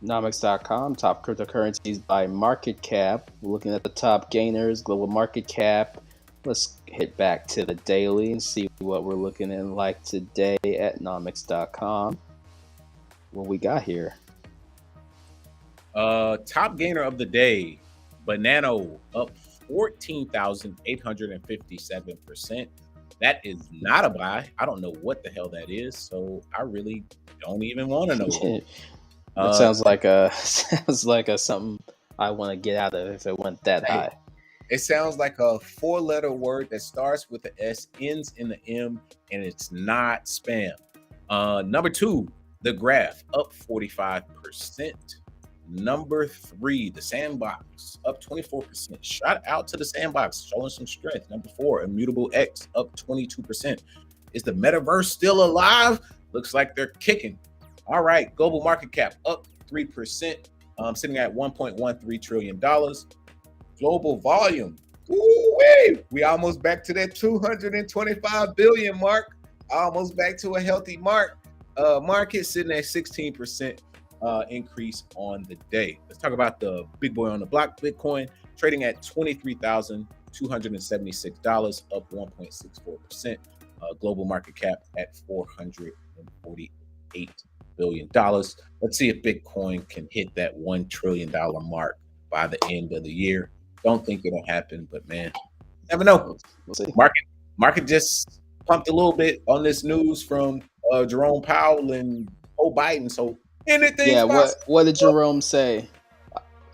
Nomics.com, top cryptocurrencies by market cap. We're looking at the top gainers, global market cap. Let's hit back to the daily and see what we're looking at like today at Nomics.com. What we got here? Top gainer of the day, Banano up 14,857%. That is not a buy. I don't know what the hell that is, so I really don't even want to know. It sounds like something I want to get out of if it went that high. It sounds like a 4-letter word that starts with the S, ends in the M, and it's not spam. Number 2, the Graph up 45%. Number 3, the Sandbox up 24%. Shout out to the Sandbox, showing some strength. Number 4, Immutable X up 22%. Is the metaverse still alive? Looks like they're kicking. All right, global market cap up 3%, sitting at $1.13 trillion. Global volume, we almost back to that 225 billion mark. Almost back to a healthy mark. Market sitting at 16% increase on the day. Let's talk about the big boy on the block, Bitcoin, trading at $23,276, up 1.64%. Global market cap at $448 billion. Let's see if Bitcoin can hit that $1 trillion mark by the end of the year. Don't think it'll happen, but man, never know. We'll see. Market just pumped a little bit on this news from Jerome Powell and Joe Biden. So anything's Yeah, possible. what did Jerome say?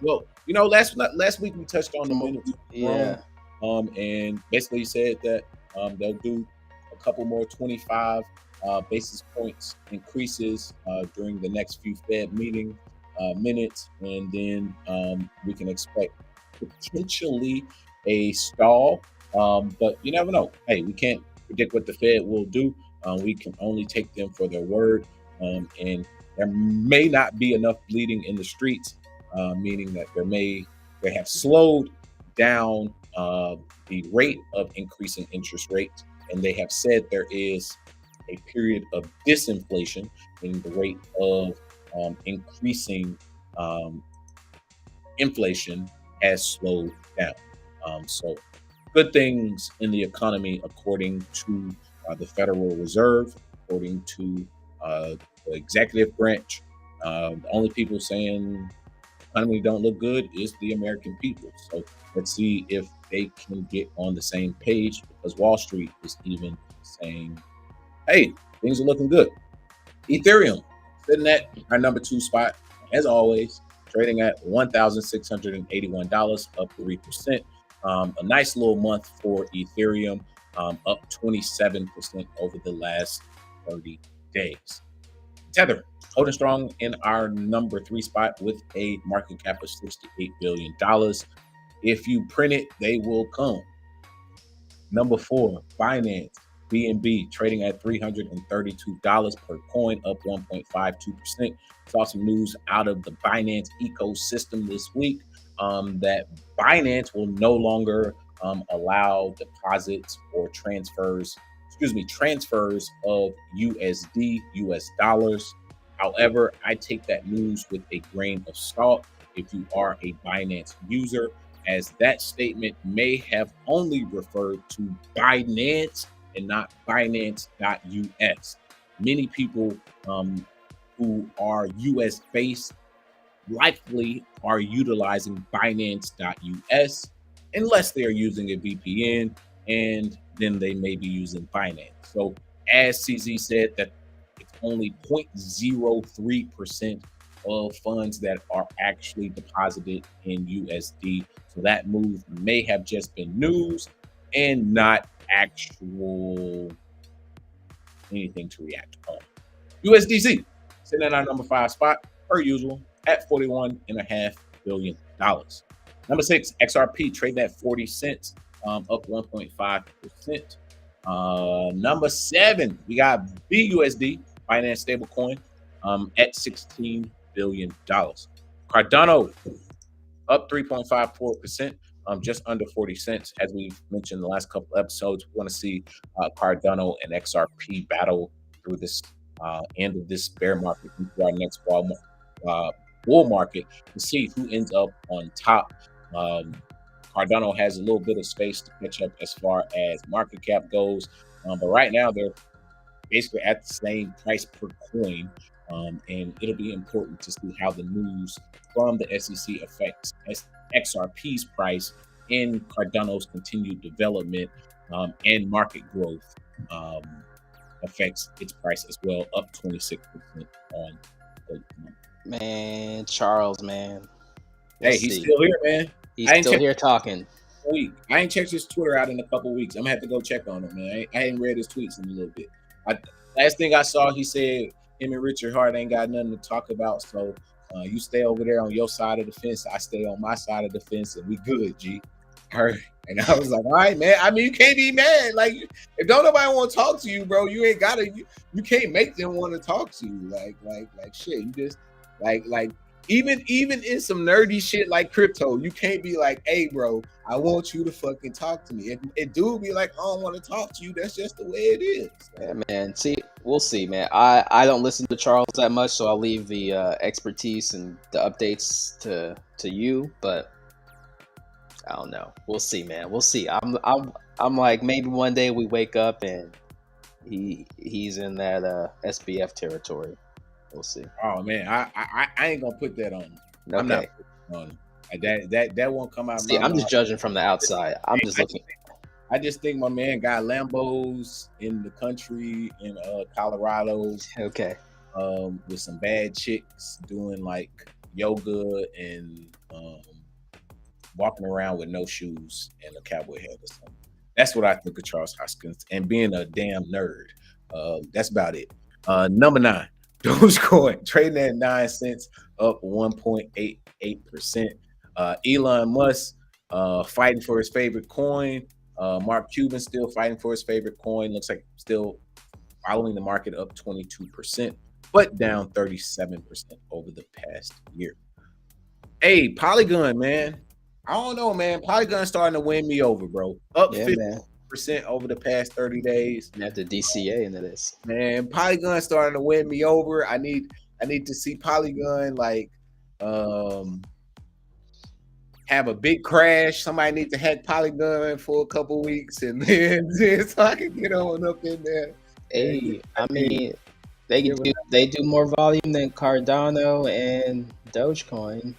Well, you know, last week we touched on the minutes. Yeah. And basically said that they'll do a couple more 25 basis points increases during the next few Fed meeting minutes, and then we can expect potentially a stall. But you never know. Hey, we can't predict what the Fed will do. We can only take them for their word, and there may not be enough bleeding in the streets, meaning that they have slowed down the rate of increasing interest rates, and they have said there is a period of disinflation, meaning the rate of increasing inflation has slowed down. So good things in the economy, according to the Federal Reserve, according to the executive branch. The only people saying economy don't look good is the American people. So let's see if they can get on the same page, because Wall Street is even saying, hey, things are looking good. Ethereum sitting at our number 2 spot, as always, trading at $1,681, up 3%. A nice little month for Ethereum, up 27% over the last 30 days. Tether holding strong in our number 3 spot with a market cap of $68 billion. If you print it, they will come. Number 4, Binance BNB trading at $332 per coin, up 1.52%. Saw some news out of the Binance ecosystem this week that Binance will no longer allow deposits or transfers of USD, US dollars. However, I take that news with a grain of salt if you are a Binance user, as that statement may have only referred to Binance and not Binance.us. Many people who are US based likely are utilizing Binance.us unless they are using a VPN, and then they may be using Binance. So as CZ said, that it's only 0.03% of funds that are actually deposited in USD. So that move may have just been news and not actual anything to react on. USDC sitting in our number 5 spot, per usual, at $41.5 billion. Number 6, XRP trading at 40 cents, up 1.5%. Number 7, we got BUSD, Binance stablecoin, at $16 billion. Cardano up 3.54%, just under 40 cents. As we've mentioned in the last couple episodes, we want to see Cardano and XRP battle through this end of this bear market into our next bull market to see who ends up on top. Cardano has a little bit of space to catch up as far as market cap goes, but right now they're basically at the same price per coin, and it'll be important to see how the news from the SEC affects XRP's price in Cardano's continued development and market growth affects its price as well, up 26% on the month. Man, Charles, man. Hey, he's still here, man. He's still here talking. I ain't checked his Twitter out in a couple weeks. I'm gonna have to go check on him, man. I ain't read his tweets in a little bit. Last thing I saw, he said him and Richard Hart ain't got nothing to talk about, so you stay over there on your side of the fence. I stay on my side of the fence, and we good, G. All right. And I was like, all right, man. I mean, you can't be mad. Like, if don't nobody want to talk to you, bro, you ain't gotta. You can't make them want to talk to you. Like shit. You just like. Even in some nerdy shit like crypto, you can't be like, hey, bro, I want you to fucking talk to me. If dude be like, I don't want to talk to you, that's just the way it is. Yeah, man. See, we'll see, man. I don't listen to Charles that much, so I'll leave the expertise and the updates to you. But I don't know. We'll see, man. We'll see. I'm like, maybe one day we wake up and he's in that SBF territory. We'll see. Oh man, I ain't gonna put that on him. I'm not Okay. putting on him. That won't come out of See, my I'm mouth. just judging from the outside. I'm just looking. I just think my man got Lambos in the country in Colorado, Okay. with some bad chicks doing like yoga and walking around with no shoes and a cowboy hat or something. That's what I think of Charles Hoskins and being a damn nerd. That's about it. Number 9, Dogecoin trading at 9 cents, up 1.88%. Elon Musk fighting for his favorite coin. Mark Cuban still fighting for his favorite coin. Looks like still following the market, up 22%, but down 37% over the past year. Hey, Polygon, man. I don't know, man. Polygon starting to win me over, bro. Up Yeah, 50% over the past 30 days. You have the DCA into this. Man, Polygon starting to win me over. I need to see Polygon like have a big crash. Somebody needs to hack Polygon for a couple weeks, and then so I can get on up in there. Hey, I mean, they do more volume than Cardano and Dogecoin.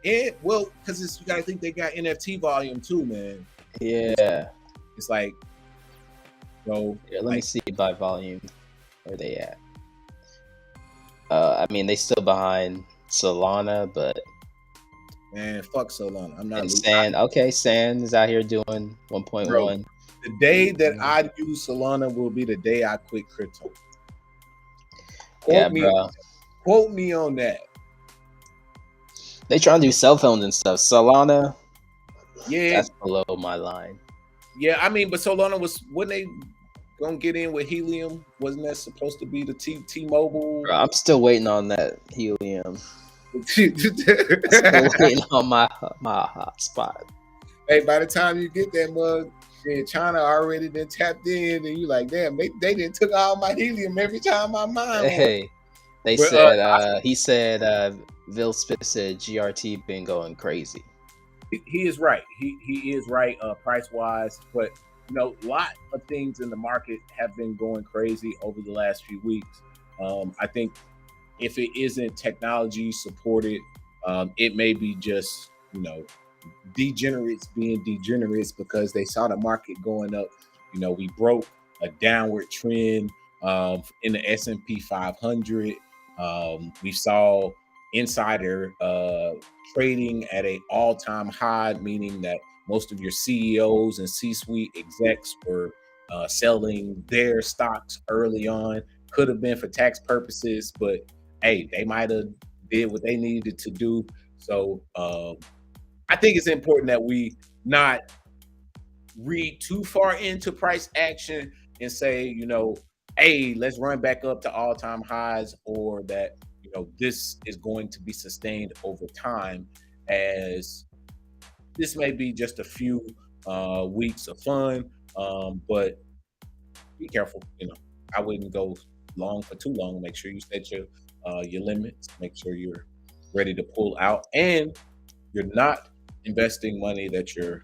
Hey, well, because you gotta think they got NFT volume too, man. Yeah. It's like, let me see by volume where they at. I mean, they still behind Solana, but man, fuck Solana. I'm not. Sand is out here doing 1.1. The day that I use Solana will be the day I quit crypto. Quote me on that. They trying to do cell phones and stuff. Solana, yeah, that's below my line. Yeah, I mean, but Solana wasn't they gonna get in with Helium? Wasn't that supposed to be the T-Mobile? Bro, I'm still waiting on that Helium. Still waiting on my hotspot. Hey, by the time you get that mug, China already been tapped in, and you like, damn, they didn't took all my Helium every time I mine. Hey, they said he said Vil Spitz said GRT been going crazy. He is right. He is right price wise, but a lot of things in the market have been going crazy over the last few weeks. I think if it isn't technology supported, it may be just degenerates being degenerates because they saw the market going up. We broke a downward trend in the S&P 500. We saw insider trading at an all-time high, meaning that most of your CEOs and C-suite execs were selling their stocks early on. Could have been for tax purposes, but hey, they might have did what they needed to do. So I think it's important that we not read too far into price action and say, hey, let's run back up to all-time highs, or that this is going to be sustained over time, as this may be just a few weeks of fun, but be careful. I wouldn't go long for too long. Make sure you set your limits. Make sure you're ready to pull out, and you're not investing money that you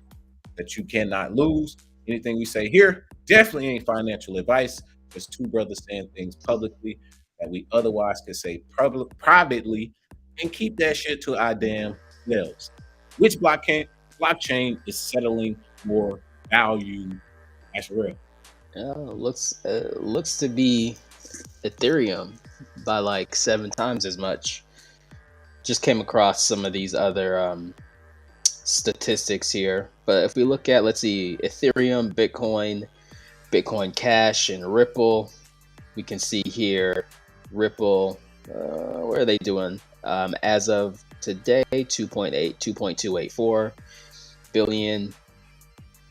cannot lose. Anything we say here definitely ain't financial advice. Just two brothers saying things publicly that we otherwise could say privately, and keep that shit to our damn selves. Which blockchain is settling more value? That's real. Looks to be Ethereum by like 7 times as much. Just came across some of these other statistics here, but if we look at, let's see, Ethereum, Bitcoin Cash, and Ripple, we can see here Ripple, what are they doing? As of today, 2.284 billion.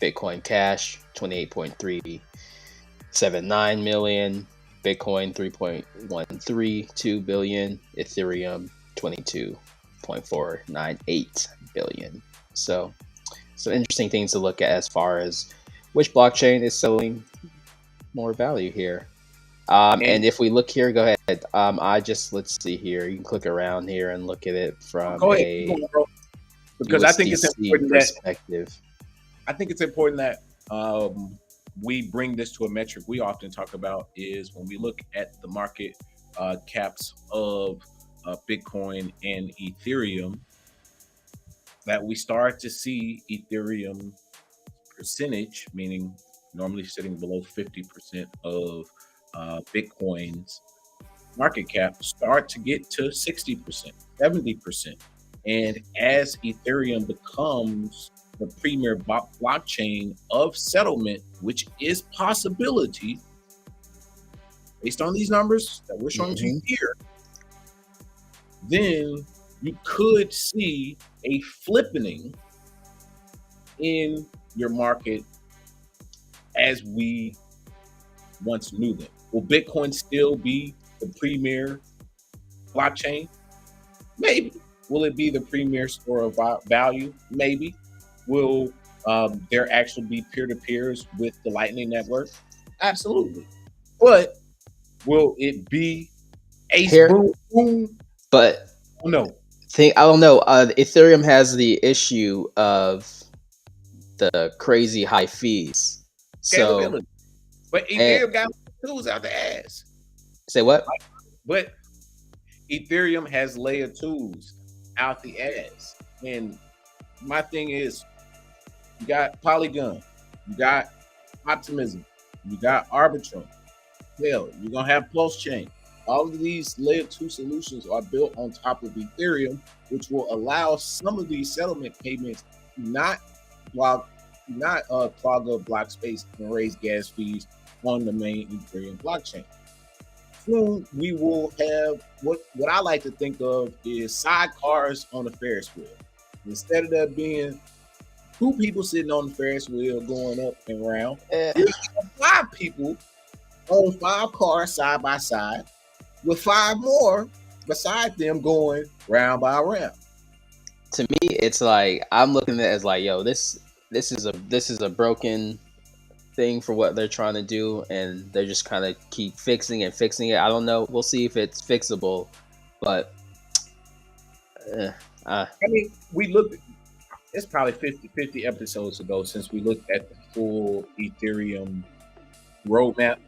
Bitcoin Cash, 28.379 million. Bitcoin, 3.132 billion. Ethereum, 22.498 billion. So some interesting things to look at as far as which blockchain is selling more value here. And if we look here, go ahead. Let's see here. You can click around here and look at it from because I think it's important perspective. I think it's important that we bring this to a metric we often talk about is when we look at the market caps of Bitcoin and Ethereum, that we start to see Ethereum percentage, meaning normally sitting below 50% of Bitcoin's market cap, start to get to 60%, 70%. And as Ethereum becomes the premier blockchain of settlement, which is possibility based on these numbers that we're showing to you here, then you could see a flippening in your market as we once knew them. Will Bitcoin still be the premier blockchain? Maybe. Will it be the premier store of value? Maybe. Will there actually be peer-to-peers with the Lightning Network? Absolutely. But will it be ace boom? But No. I don't know. Ethereum has the issue of the crazy high fees. So, but Ethereum got tools out the ass. Say what? But Ethereum has layer 2s out the ass. And my thing is, you got Polygon, you got Optimism, you got Arbitrum. Hell, you're going to have Pulse Chain. All of these layer 2 solutions are built on top of Ethereum, which will allow some of these settlement payments not clog up block space and raise gas fees on the main Ethereum blockchain. Soon we will have what I like to think of is sidecars on a Ferris wheel. Instead of there being 2 people sitting on the Ferris wheel going up and around, you have 5 people on 5 cars side by side with 5 more beside them going round by round. To me, it's like I'm looking at it as like, yo, this is a broken thing for what they're trying to do, and they're just kind of keep fixing it. I don't know. We'll see if it's fixable, but I mean, we looked. It's probably 50 episodes ago since we looked at the full Ethereum roadmap,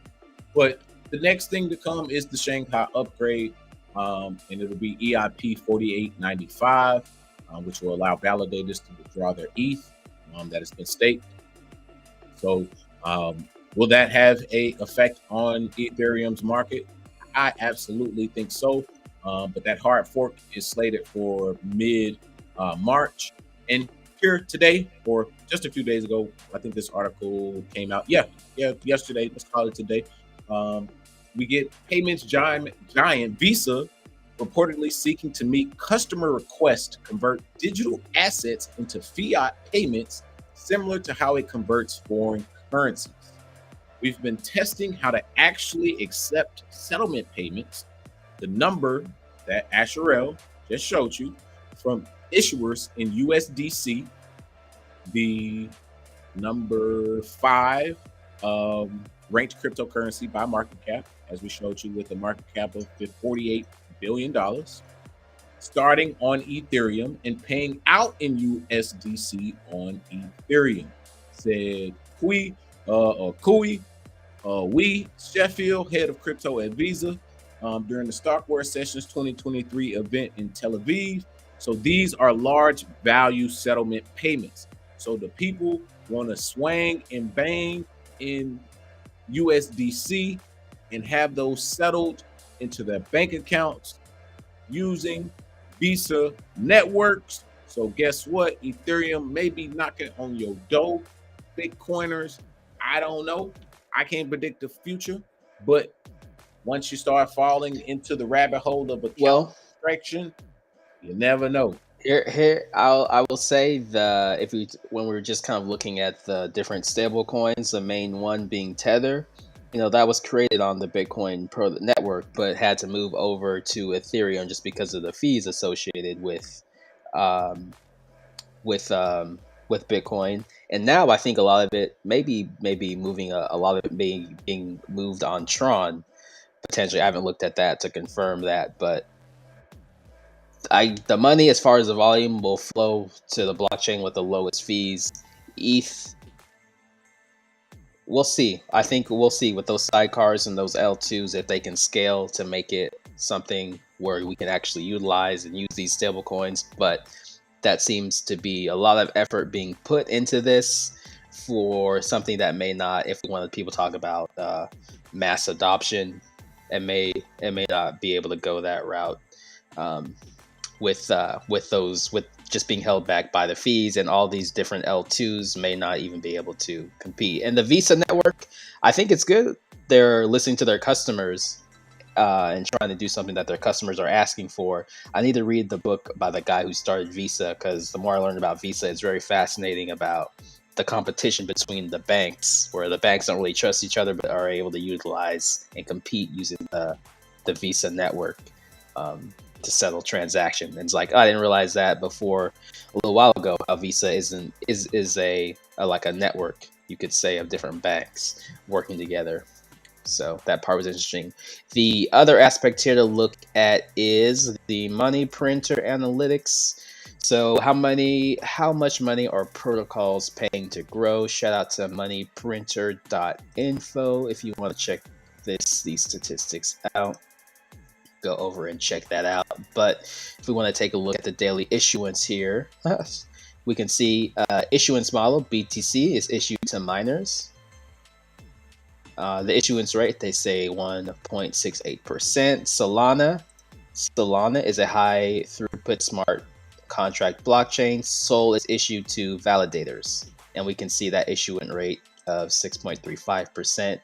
but the next thing to come is the Shanghai upgrade, and it'll be EIP 4895, which will allow validators to withdraw their ETH that has been staked. So, will that have a effect on Ethereum's market? I absolutely think so. But that hard fork is slated for mid March. And here today, or just a few days ago, I think this article came out. Yeah, yesterday. Let's call it today. We get payments giant Visa reportedly seeking to meet customer requests to convert digital assets into fiat payments, similar to how it converts foreign currencies. We've been testing how to actually accept settlement payments. The number that Asherel just showed you from issuers in USDC, the number 5 ranked cryptocurrency by market cap, as we showed you, with a market cap of $48 billion, starting on Ethereum and paying out in USDC on Ethereum. Said Kui Sheffield, head of crypto at Visa, during the Stock Wars Sessions 2023 event in Tel Aviv. So these are large value settlement payments. So the people want to swang and bang in USDC and have those settled into their bank accounts using Visa networks. So guess what? Ethereum may be knocking on your door. Bitcoiners, I don't know. I can't predict the future, but once you start falling into the rabbit hole of account extraction, you never know. Here, I will say when we're just kind of looking at the different stable coins, the main one being Tether, that was created on the Bitcoin Pro network, but had to move over to Ethereum just because of the fees associated with Bitcoin. And now I think a lot of it maybe moving a lot of it being moved on Tron potentially. I haven't looked at that to confirm that, but the money, as far as the volume, will flow to the blockchain with the lowest fees. ETH we'll see. I think we'll see with those sidecars and those L2s if they can scale to make it something where we can actually utilize and use these stable coins. But that seems to be a lot of effort being put into this for something that may not, if we want people to talk about mass adoption, it may not be able to go that route. With just being held back by the fees, and all these different L2s may not even be able to compete. And the Visa network, I think it's good. They're listening to their customers and trying to do something that their customers are asking for. I need to read the book by the guy who started Visa, because the more I learn about Visa, it's very fascinating about the competition between the banks, where the banks don't really trust each other but are able to utilize and compete using the Visa network to settle transactions. And it's like, I didn't realize that before a little while ago, how Visa is a like a network, you could say, of different banks working together. So that part was interesting. The other aspect here to look at is the money printer analytics. So how much money are protocols paying to grow? Shout out to moneyprinter.info if you want to check these statistics out. Go over and check that out. But if we want to take a look at the daily issuance here, we can see issuance model BTC is issued to miners. The issuance rate, they say 1.68%. Solana is a high throughput smart contract blockchain. Sol is issued to validators, and we can see that issuance rate of 6.35%,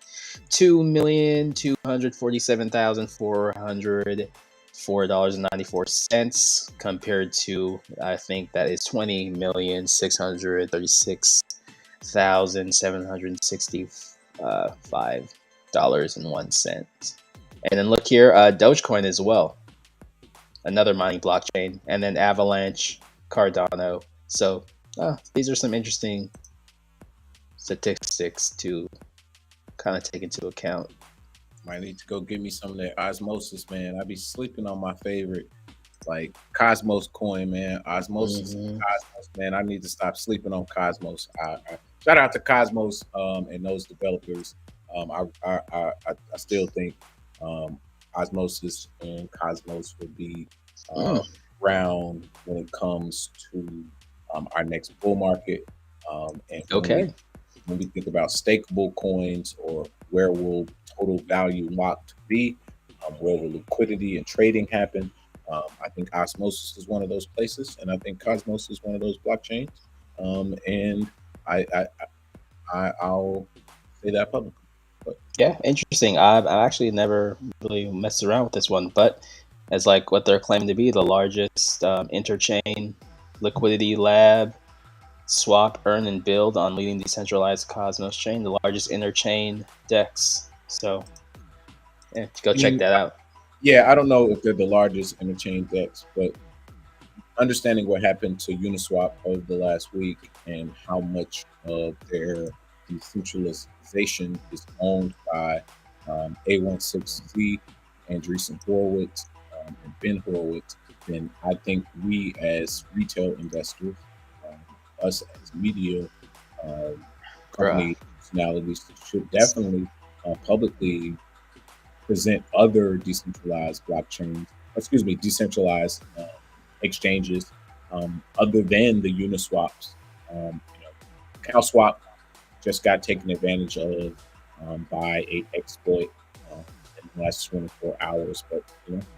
2,247,404.94 compared to, I think that is 20,636,765.01. And then look here, Dogecoin as well, another mining blockchain, and then Avalanche, Cardano. So these are some interesting statistics to kind of take into account. Might need to go get me some of that osmosis, man. I be sleeping on my favorite, like Cosmos coin, man. Osmosis, Cosmos, man. I need to stop sleeping on Cosmos. I shout out to Cosmos and those developers. I still think Osmosis and Cosmos will be around when it comes to our next bull market. And when we think about stakeable coins, or where will total value locked be, where will liquidity and trading happen, I think Osmosis is one of those places, and I think Cosmos is one of those blockchains. And I'll say that publicly. But yeah, interesting. I've actually never really messed around with this one, but as like what they're claiming to be the largest interchain liquidity lab, swap, earn, and build on leading decentralized Cosmos chain, the largest interchain DEX. So yeah, go check that out. Yeah, I don't know if they're the largest interchain DEX, but understanding what happened to Uniswap over the last week and how much of their decentralization is owned by A16Z, Andreessen Horowitz, and Ben Horowitz, then I think we as retail investors, us as media company personalities, should definitely publicly present other decentralized decentralized exchanges other than the Uniswaps. CowSwap just got taken advantage of by a exploit in the last 24 hours. But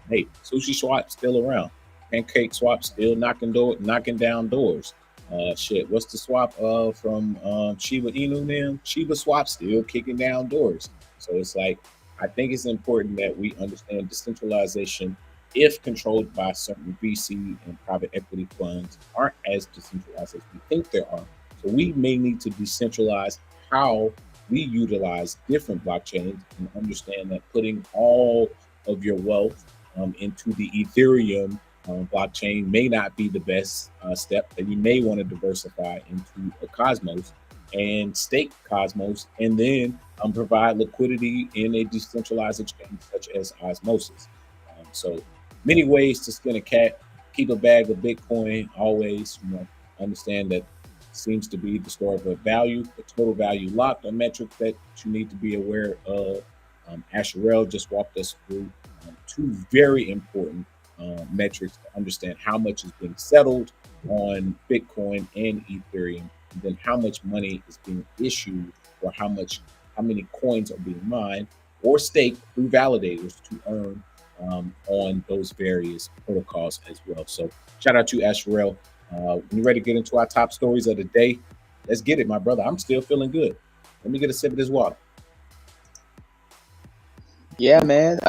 hey, Sushi Swap still around. Pancake Swap still knocking down doors. What's the swap from Shiba Inu now? Shiba Swap still kicking down doors. So it's like, I think it's important that we understand decentralization, if controlled by certain VC and private equity funds, aren't as decentralized as we think there are. So we may need to decentralize how we utilize different blockchains, and understand that putting all of your wealth into the Ethereum blockchain may not be the best step, that you may want to diversify into a Cosmos and stake Cosmos, and then provide liquidity in a decentralized exchange such as Osmosis. So many ways to skin a cat. Keep a bag of Bitcoin always. Understand that seems to be the store of value, the total value locked, a metric that you need to be aware of. Asherelle just walked us through two very important metrics to understand how much is being settled on Bitcoin and Ethereum, and then how much money is being issued, or how many coins are being mined or staked through validators to earn on those various protocols as well. So shout out to Asherelle. When you're ready to get into our top stories of the day, let's get it, my brother. I'm still feeling good. Let me get a sip of this water. Yeah, man.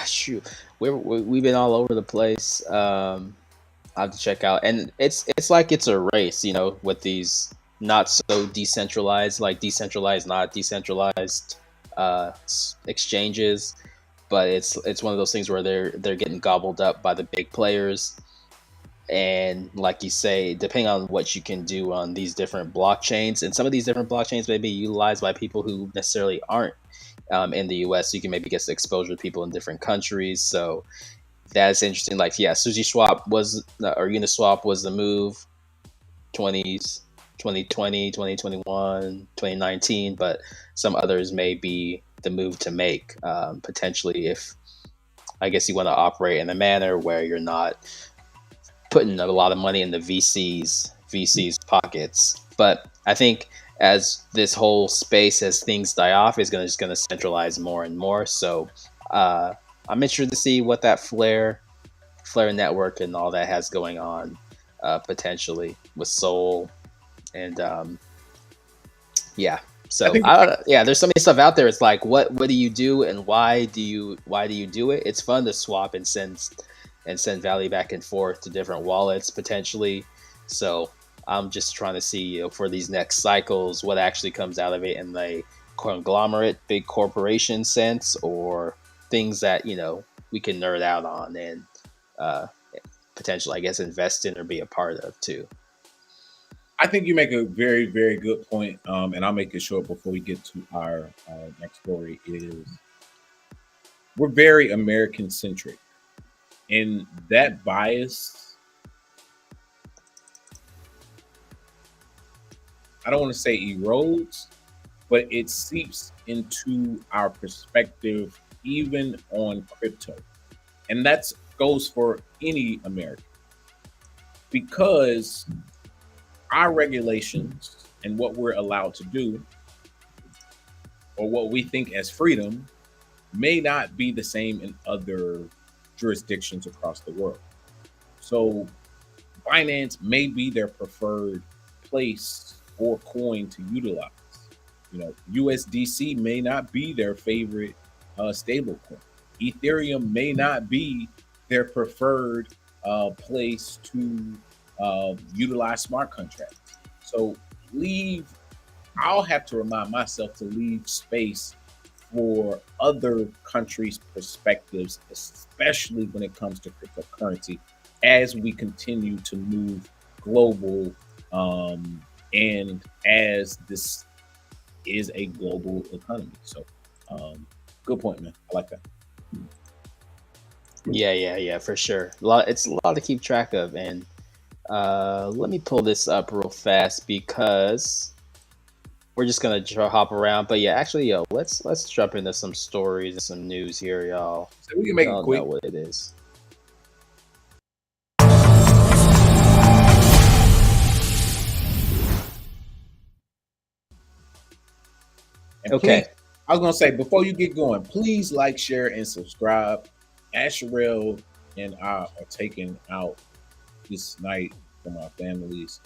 Shoot, we've been all over the place. I have to check out, and it's like it's a race, with these not so decentralized, like decentralized, not decentralized exchanges. But it's one of those things where they're getting gobbled up by the big players. And like you say, depending on what you can do on these different blockchains, and some of these different blockchains may be utilized by people who necessarily aren't in the US, so you can maybe get exposure to people in different countries. So that's interesting. Like, yeah, SushiSwap or Uniswap was the move 2020, 2021, 2019, but some others may be the move to make potentially, if I guess you want to operate in a manner where you're not putting a lot of money in the VC's pockets. But I think as this whole space, as things die off, is just going to centralize more and more. So I'm interested to see what that Flare network and all that has going on potentially with Sol. And yeah, so there's so many stuff out there. It's like, what do you do, and why do you do it? It's fun to swap and send value back and forth to different wallets potentially. So I'm just trying to see, for these next cycles, what actually comes out of it in the conglomerate, big corporation sense, or things that we can nerd out on and potentially, I guess, invest in or be a part of too. I think you make a very, very good point, and I'll make it short before we get to our next story. Is we're very American centric, and that bias, I don't want to say erodes, but it seeps into our perspective even on crypto, and that goes for any American, because our regulations and what we're allowed to do, or what we think as freedom, may not be the same in other jurisdictions across the world. So Binance may be their preferred place or coin to utilize. USDC may not be their favorite stable coin. Ethereum may not be their preferred place to utilize smart contracts. So I'll have to remind myself to leave space for other countries' perspectives, especially when it comes to cryptocurrency, as we continue to move global, and as this is a global economy. So good point, man. I like that. Yeah, for sure. It's a lot to keep track of, and let me pull this up real fast because we're just gonna hop around. But yeah, actually, let's jump into some stories and some news here, y'all. So we can make it quick. Know what it is. And okay. Please, I was gonna say, before you get going, please like, share, and subscribe. Asherelle and I are taking out this night from our families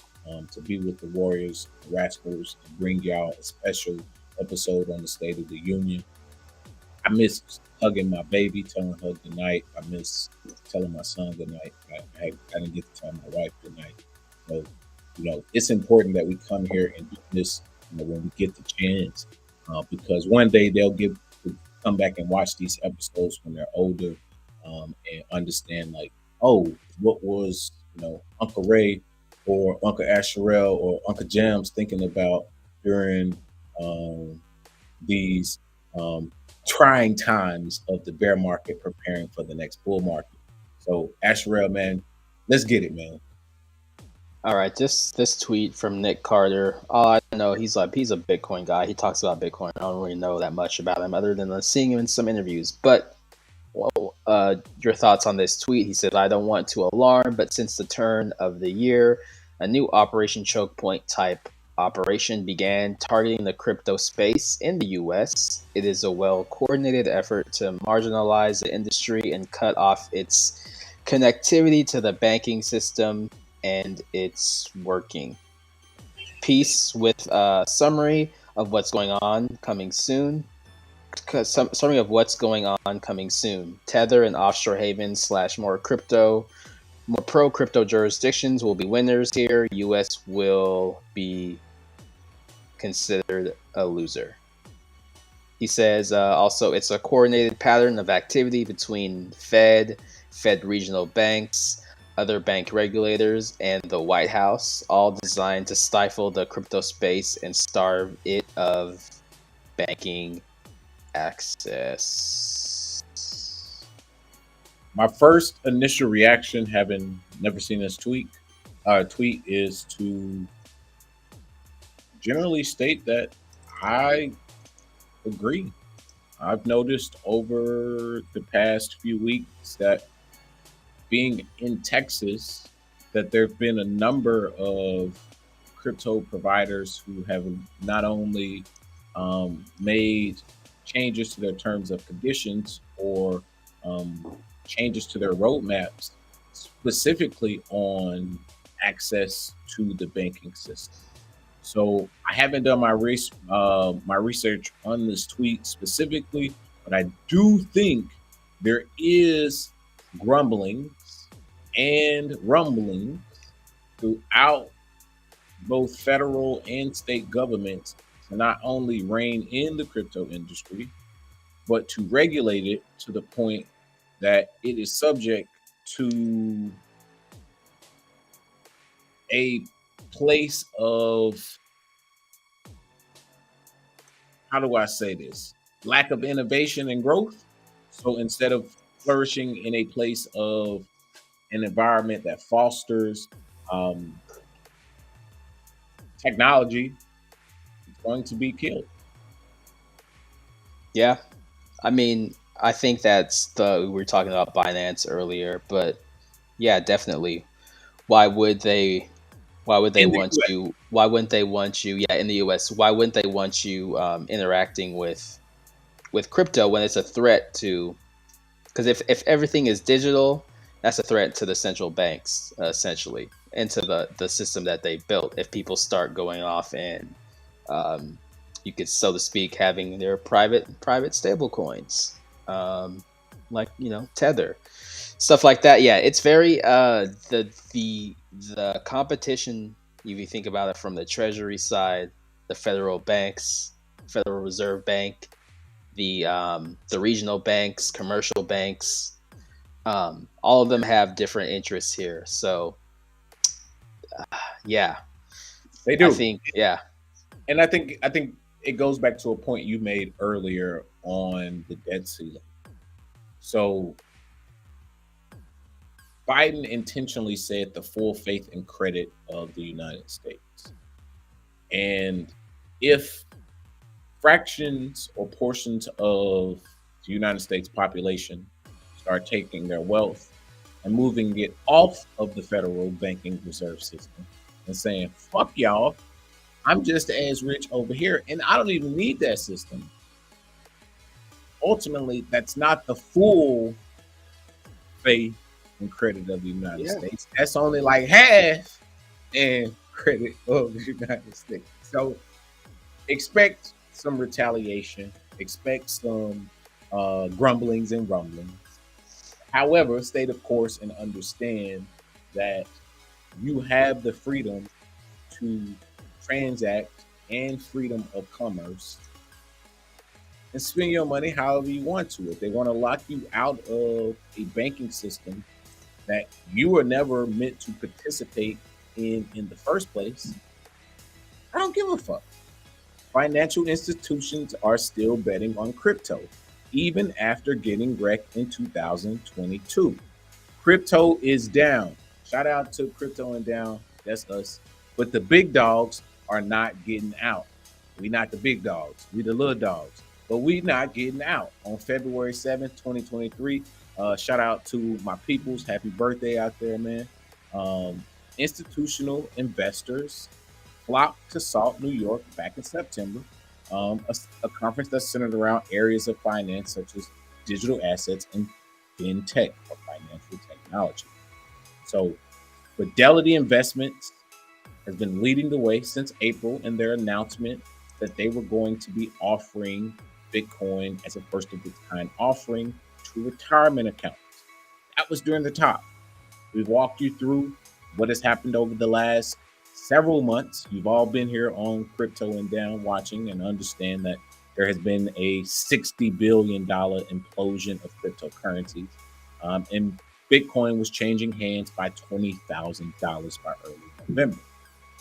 to be with the Warriors, the Rascals, and bring y'all a special episode on the State of the Union. I miss hugging my baby, telling her good night. I miss telling my son good night. I didn't get to tell my wife good night. So, it's important that we come here and do this when we get the chance, because one day they'll come back and watch these episodes when they're older, and understand, like, oh, what was Uncle Ray or Uncle Asherelle or Uncle Jams thinking about during these trying times of the bear market, preparing for the next bull market. So Asherelle, man, let's get it, man. All right, this tweet from Nick Carter. I don't know. He's a Bitcoin guy. He talks about Bitcoin. I don't really know that much about him other than seeing him in some interviews. But your thoughts on this tweet? He said, "I don't want to alarm, but since the turn of the year, a new Operation Choke Point type operation began targeting the crypto space in the U.S. It is a well-coordinated effort to marginalize the industry and cut off its connectivity to the banking system, and it's working. Peace with a summary of what's going on coming soon. Summary of what's going on coming soon. Tether and offshore havens slash more pro crypto jurisdictions will be winners here. U.S. will be considered a loser." He says also it's a coordinated pattern of activity between Fed regional banks, other bank regulators, and the White House, all designed to stifle the crypto space and starve it of banking access. My first initial reaction, having never seen this tweet, is to generally state that I agree. I've noticed over the past few weeks that being in Texas, that there have been a number of crypto providers who have not only made changes to their terms of conditions or changes to their roadmaps, specifically on access to the banking system. So I haven't done my research on this tweet specifically, but I do think there is grumblings and rumblings throughout both federal and state governments to not only rein in the crypto industry, but to regulate it to the point that it is subject to a place of, how do I say this, lack of innovation and growth. So instead of flourishing in a place of an environment that fosters technology, it's going to be killed. Yeah, I mean, I think we were talking about Binance earlier, but yeah, definitely. Why would they want you? Why wouldn't they want you? Yeah, in the U.S., why wouldn't they want you interacting with crypto when it's a threat to? Because if everything is digital, that's a threat to the central banks, essentially, and to the system that they built. If people start going off and you could, so to speak, having their private stable coins, like Tether, stuff like that. Yeah, it's very the competition. If you think about it from the Treasury side, the federal banks, Federal Reserve Bank, the regional banks, commercial banks, all of them have different interests here. So yeah, They do. I think And I think it goes back to a point you made earlier on the debt ceiling. So Biden intentionally said the full faith and credit of the United States. And if fractions or portions of the United States population start taking their wealth and moving it off of the federal banking reserve system and saying, fuck y'all, I'm just as rich over here and I don't even need that system. Ultimately, that's not the full faith and credit of the United States. That's only like half and credit of the United States. So expect some retaliation, expect some grumblings and rumblings. However, stay the course and understand that you have the freedom to transact and freedom of commerce and spend your money however you want to. If they want to lock you out of a banking system that you were never meant to participate in the first place, I don't give a fuck. Financial institutions are still betting on crypto, even after getting wrecked in 2022. Crypto is down. Shout out to Crypto and Down. That's us. But the big dogs are not getting out. We not the big dogs. We the little dogs. But we not getting out. On February 7th, 2023, shout out to my peoples. Happy birthday out there, man. Institutional investors flocked to Salt, New York back in September. A conference that's centered around areas of finance such as digital assets and fintech or financial technology. So Fidelity Investments has been leading the way since April in their announcement that they were going to be offering Bitcoin as a first of its kind offering to retirement accounts. That was during the top. We've walked you through what has happened over the last several months. You've all been here on Crypto and Down watching and understand that there has been a $60 billion implosion of cryptocurrencies. And Bitcoin was changing hands by $20,000 by early November.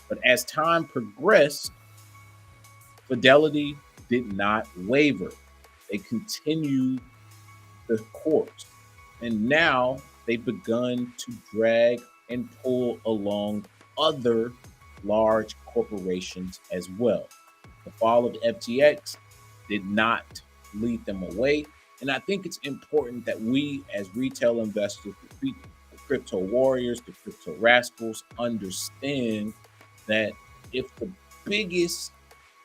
But as time progressed, Fidelity did not waver. They continued the course. And now they've begun to drag and pull along other large corporations as well. The fall of FTX did not lead them away. And I think it's important that we, as retail investors, the crypto warriors, the crypto rascals, understand that if the biggest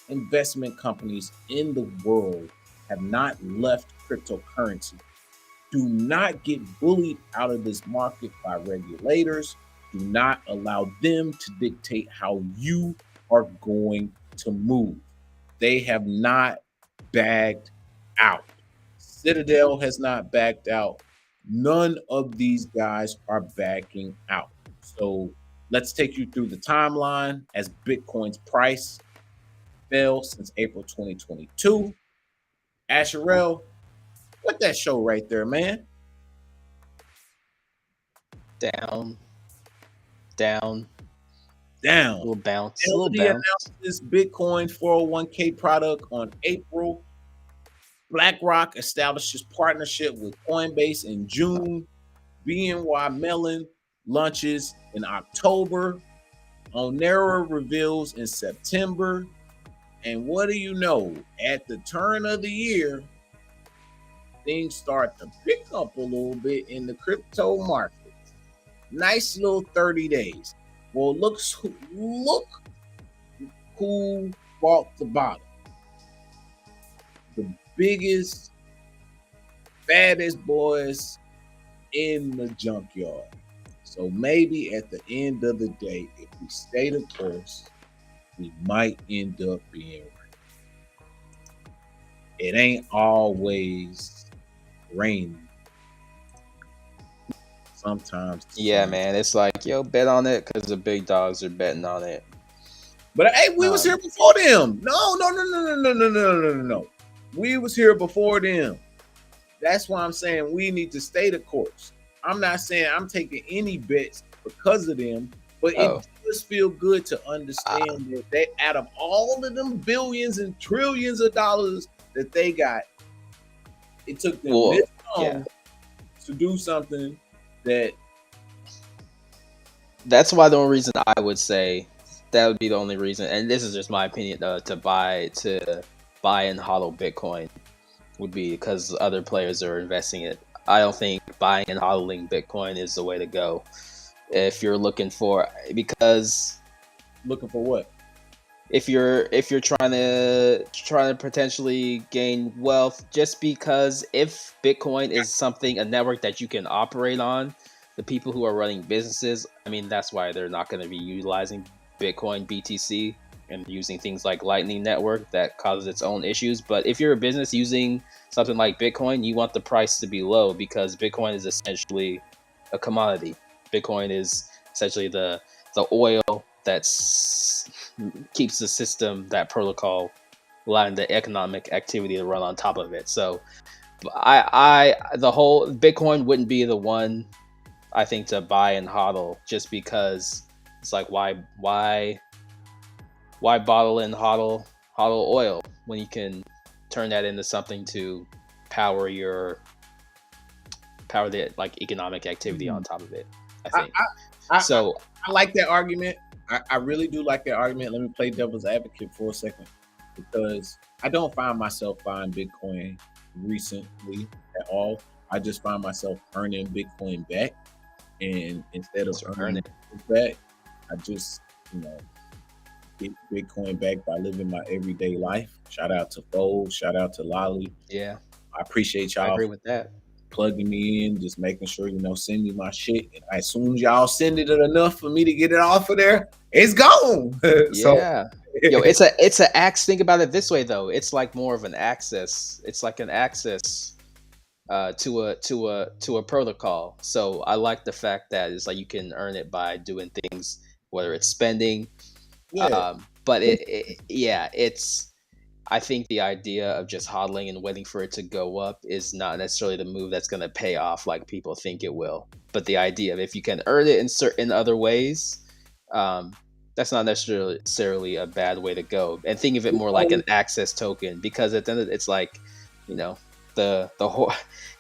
investment companies in the world have not left cryptocurrency, do not get bullied out of this market by regulators. Do not allow them to dictate how you are going to move. They have not bagged out. Citadel has not backed out. None of these guys are backing out. So let's take you through the timeline as Bitcoin's price fell since April 2022. Asherel, what that show right there, man? Down. Down. A little bounce. Fidelity announced this Bitcoin 401k product on April. BlackRock establishes partnership with Coinbase in June. BNY Mellon launches in October. Onera reveals in September. And what do you know? At the turn of the year, things start to pick up a little bit in the crypto market. Nice little 30 days. Well, look who bought the bottom. The biggest, baddest boys in the junkyard. So maybe at the end of the day, if we stay the course, we might end up being right. It ain't always raining. Sometimes. Yeah, man. It's like, yo, bet on it because the big dogs are betting on it. But hey, we was here before them. No. We was here before them. That's why I'm saying we need to stay the course. I'm not saying I'm taking any bets because of them, but it does feel good to understand that they, out of all of them billions and trillions of dollars that they got, it took them this long to do something that. That's why the only reason I would say that would be the only reason, and this is just my opinion, to buy and hodl Bitcoin would be because other players are investing it. I don't think buying and hodling Bitcoin is the way to go. If you're looking for, because looking for what? If you're trying to potentially gain wealth, just because if Bitcoin is a network that you can operate on, the people who are running businesses, I mean, that's why they're not going to be utilizing Bitcoin BTC and using things like Lightning Network that causes its own issues. But if you're a business using something like Bitcoin, you want the price to be low because Bitcoin is essentially a commodity. Bitcoin is essentially the oil that keeps the system, that protocol, allowing the economic activity to run on top of it. So the whole Bitcoin wouldn't be the one, I think, to buy and hodl, just because it's like, why bottle and hodl oil when you can turn that into something to power the like economic activity on top of it. I think I like that argument. I really do like that argument. Let me play devil's advocate for a second, because I don't find myself buying Bitcoin recently at all. I just find myself earning Bitcoin back, and instead of Just earning it back, I just get Bitcoin back by living my everyday life. Shout out to Fold, shout out to Lolly. Yeah, I appreciate I y'all agree with that. plugging me in, just making sure send me my shit. And as soon as y'all send it enough for me to get it off of there, it's gone. So Yeah. Yo, it's a access. Think about it this way though. It's like more of an access. It's like an access to a protocol. So I like the fact that it's like you can earn it by doing things, whether it's spending. yeah, But yeah, it's. I think the idea of just hodling and waiting for it to go up is not necessarily the move that's going to pay off like people think it will. But the idea of if you can earn it in certain other ways, that's not necessarily a bad way to go. And think of it more like an access token, because at the end of it's like, the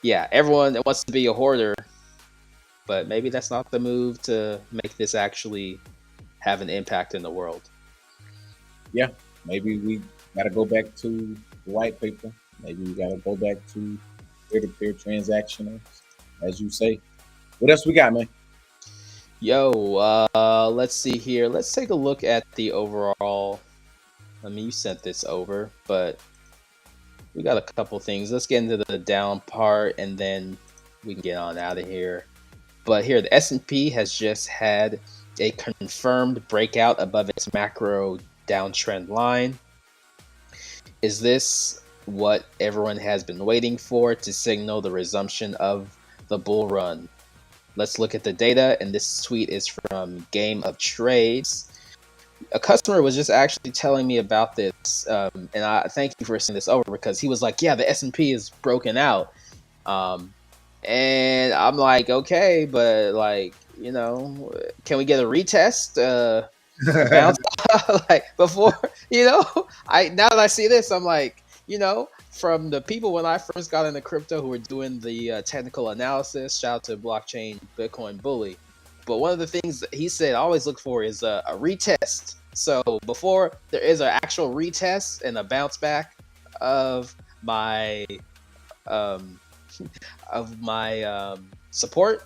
yeah, everyone wants to be a hoarder, but maybe that's not the move to make this actually have an impact in the world. yeah. Maybe we got to go back to the white paper. Maybe we got to go back to peer-to-peer transactional, as you say. What else we got, man? Yo, let's see here. Let's take a look at the overall. I mean, you sent this over, but we got a couple things. Let's get into the down part, and then we can get on out of here. But here, the S&P has just had a confirmed breakout above its macro downtrend line. Is this what everyone has been waiting for to signal the resumption of the bull run? Let's look at the data, and this tweet is from Game of Trades. A customer was just actually telling me about this, and I thank you for sending this over, because he was like, "Yeah, the S&P is broken out," and I'm like, "Okay, but like, can we get a retest?" Bounce like before, I now that I see this, I'm like, from the people when I first got into crypto who were doing the technical analysis, shout out to blockchain Bitcoin bully, but one of the things that he said I always look for is a retest. So before there is an actual retest and a bounce back of my support,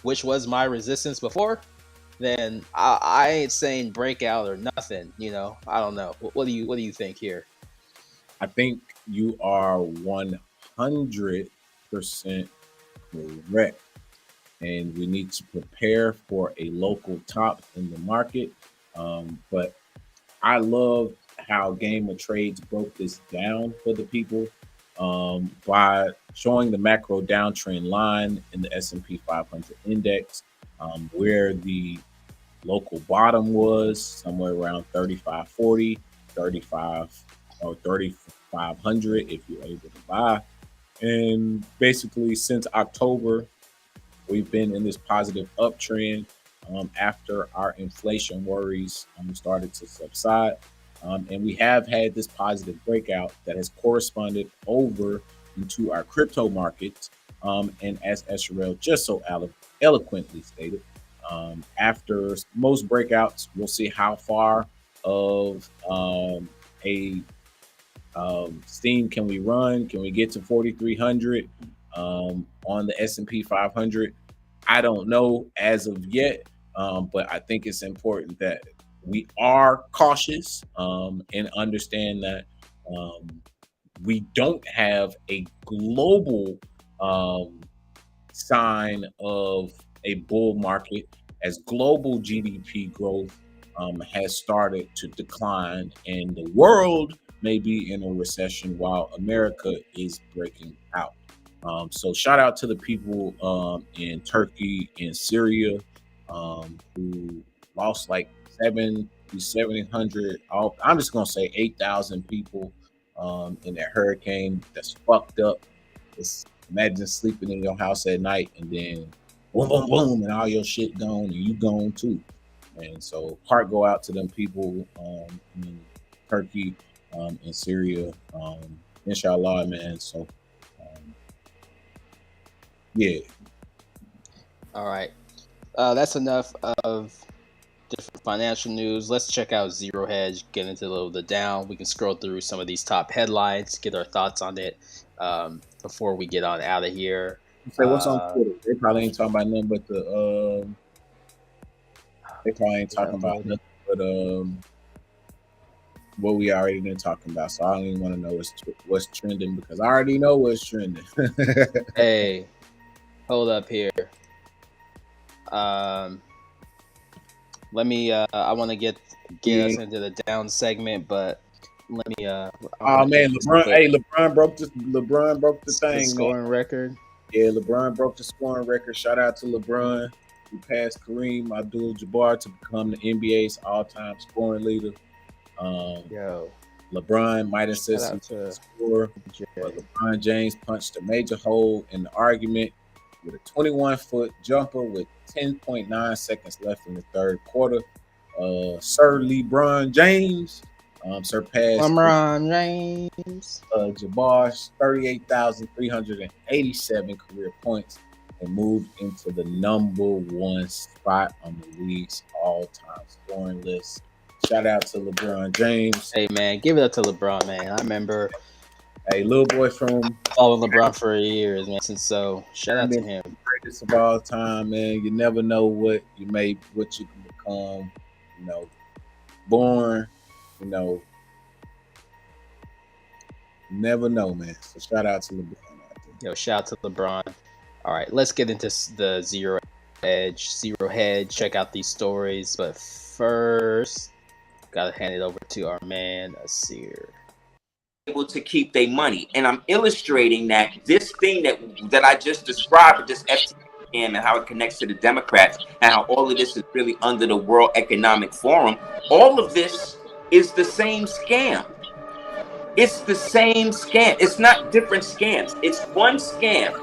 which was my resistance before, then I ain't saying breakout or nothing. I don't know. What do you think here? I think you are 100% correct, and we need to prepare for a local top in the market. But I love how Game of Trades broke this down for the people by showing the macro downtrend line in the S&P 500 index, where the local bottom was somewhere around 3540, 35 or 3500 if you're able to buy. And basically since October, we've been in this positive uptrend after our inflation worries started to subside. And we have had this positive breakout that has corresponded over into our crypto markets. And as Esherelle just so eloquently stated, after most breakouts, we'll see how far of a steam can we run. Can we get to 4,300 on the S&P 500? I don't know as of yet, but I think it's important that we are cautious and understand that we don't have a global sign of a bull market, as global GDP growth has started to decline and the world may be in a recession while America is breaking out. So shout out to the people in Turkey and Syria who lost like 700. I'm just gonna say 8,000 people in that hurricane. That's fucked up. Imagine sleeping in your house at night and then boom, boom, boom, and all your shit gone and you gone too. And so heart go out to them people in Turkey and Syria. Inshallah, man. So yeah. All right. That's enough of different financial news. Let's check out Zero Hedge, get into a little of the down. We can scroll through some of these top headlines, get our thoughts on it before we get on out of here. Say what's on Twitter? They probably ain't talking about nothing but the. They probably ain't talking about nothing but what we already been talking about. So I don't even want to know what's trending because I already know what's trending. Hey, hold up here. Let me. I want to get us into the down segment, but let me. Oh man, LeBron! Hey, LeBron broke the thing. Scoring record. Yeah, LeBron broke the scoring record. Shout out to LeBron. He passed Kareem Abdul-Jabbar to become the NBA's all-time scoring leader. LeBron might insist to score, but LeBron James punched a major hole in the argument with a 21-foot jumper with 10.9 seconds left in the third quarter. Sir LeBron James surpassed Jabbar's 38,387 career points and moved into the number one spot on the league's all-time scoring list. Shout out to LeBron James. Hey man, give it up to LeBron, man. I remember little boy from following LeBron for years, man. So shout out to him. Greatest of all time, man. You never know what you can become. You know, born. You know, never know, man. So shout out to LeBron. Yo, shout out to LeBron. All right, let's get into the Zero Hedge. Check out these stories, but first, gotta hand it over to our man Asir. Able to keep their money, and I'm illustrating that this thing that I just described with this FTC scam and how it connects to the Democrats and how all of this is really under the World Economic Forum. All of this is the same scam. It's the same scam. It's not different scams. It's one scam.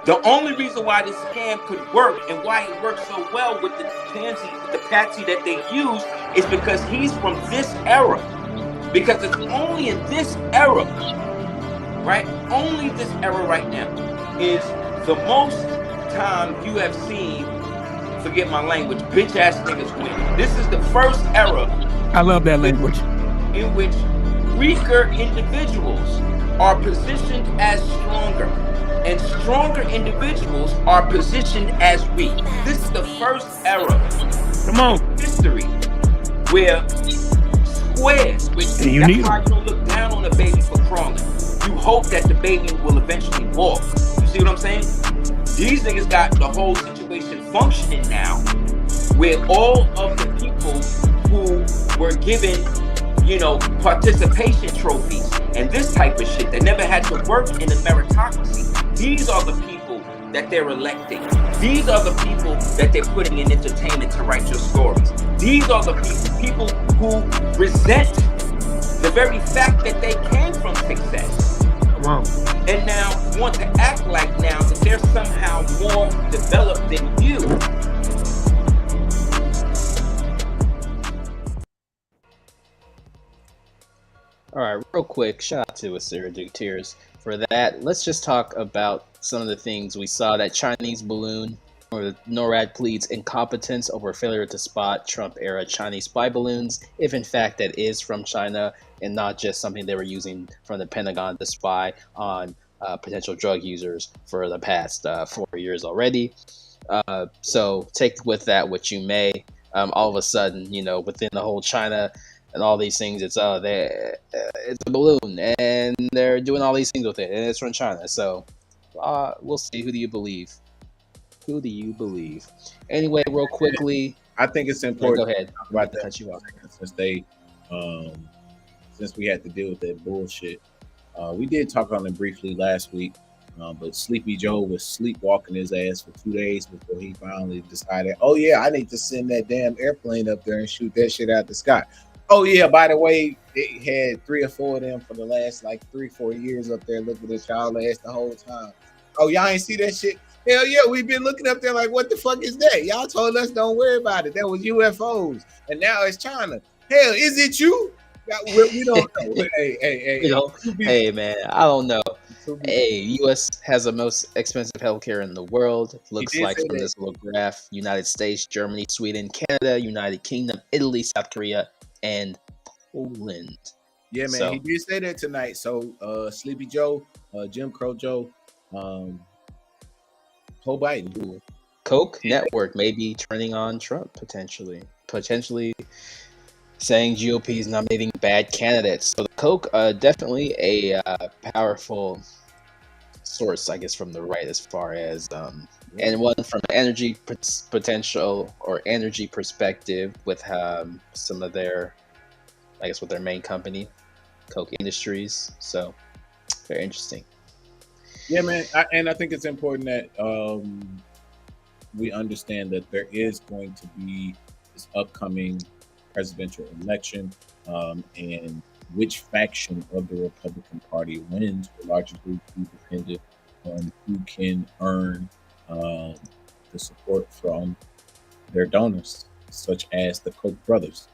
The only reason why this scam could work and why it works so well with the patsy that they use is because he's from this era. Because it's only in this era, right? Only this era right now is the most time you have seen, forget my language, bitch ass niggas win. This is the first era. I love that language. In which weaker individuals are positioned as stronger. And stronger individuals are positioned as weak. This is the first era. Come on. History where squares, that's why you don't look down on a baby for crawling. You hope that the baby will eventually walk. You see what I'm saying? These niggas got the whole situation functioning now, where all of the people who were given, participation trophies and this type of shit that never had to work in a meritocracy. These are the people that they're electing. These are the people that they're putting in entertainment to write your stories. These are the people who resent the very fact that they came from success. Wow. And now want to act like now that they're somehow more developed than you. All right, real quick, shout out to Asir Tears for that. Let's just talk about some of the things we saw. That Chinese balloon, where NORAD pleads incompetence over failure to spot Trump-era Chinese spy balloons, if in fact that is from China and not just something they were using from the Pentagon to spy on potential drug users for the past 4 years already. So take with that what you may. All of a sudden, within the whole China and all these things, it's a balloon, and they're doing all these things with it, and it's from China. So we'll see. Who do you believe? Anyway, real quickly, I think it's important. Go ahead. To talk about that Cut you off. Since we had to deal with that bullshit. We did talk on it briefly last week, but Sleepy Joe was sleepwalking his ass for 2 days before he finally decided, oh yeah, I need to send that damn airplane up there and shoot that shit out the sky. Oh yeah, by the way, they had 3 or 4 of them for the last 3-4 years up there looking at y'all ass the whole time. Oh, y'all ain't see that shit? Hell yeah, we've been looking up there like, what the fuck is that? Y'all told us don't worry about it. That was UFOs, and now it's China. Hell, is it you? We don't know. Hey, hey man, I don't know. Hey, U.S. has the most expensive healthcare in the world. Looks did like say from that. this little graph: United States, Germany, Sweden, Canada, United Kingdom, Italy, South Korea, and Poland. Yeah, man, So- he did say that tonight. So, Sleepy Joe, Jim Crow Joe, Joe Biden. Koch network may be turning on Trump potentially saying GOP is nominating bad candidates. So the Koch definitely a powerful source, I guess, from the right as far as and one from energy potential or energy perspective with some of their, I guess, with their main company, Koch Industries. So very interesting. Yeah, man, I think it's important that we understand that there is going to be this upcoming presidential election, and which faction of the Republican Party wins will largely be dependent on who can earn the support from their donors, such as the Koch brothers.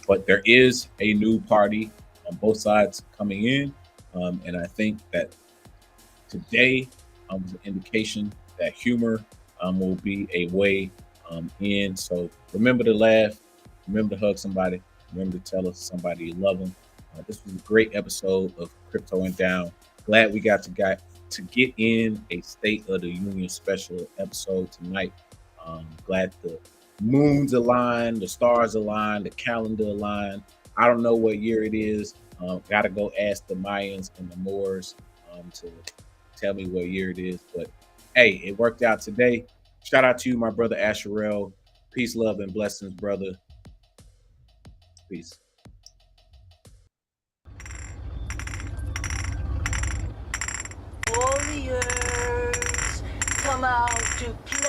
But there is a new party on both sides coming in, and I think that today was an indication that humor will be a way in. So remember to laugh, remember to hug somebody, remember to tell somebody you love them. This was a great episode of Crypto and Down. Glad we got to get in a State of the Union special episode tonight. Glad the moons align, the stars align, the calendar align. I don't know what year it is. Got to go ask the Mayans and the Moors to tell me what year it is. But hey, it worked out today. Shout out to you, my brother Asherell. Peace, love, and blessings, brother. Peace. Warriors, come out to play.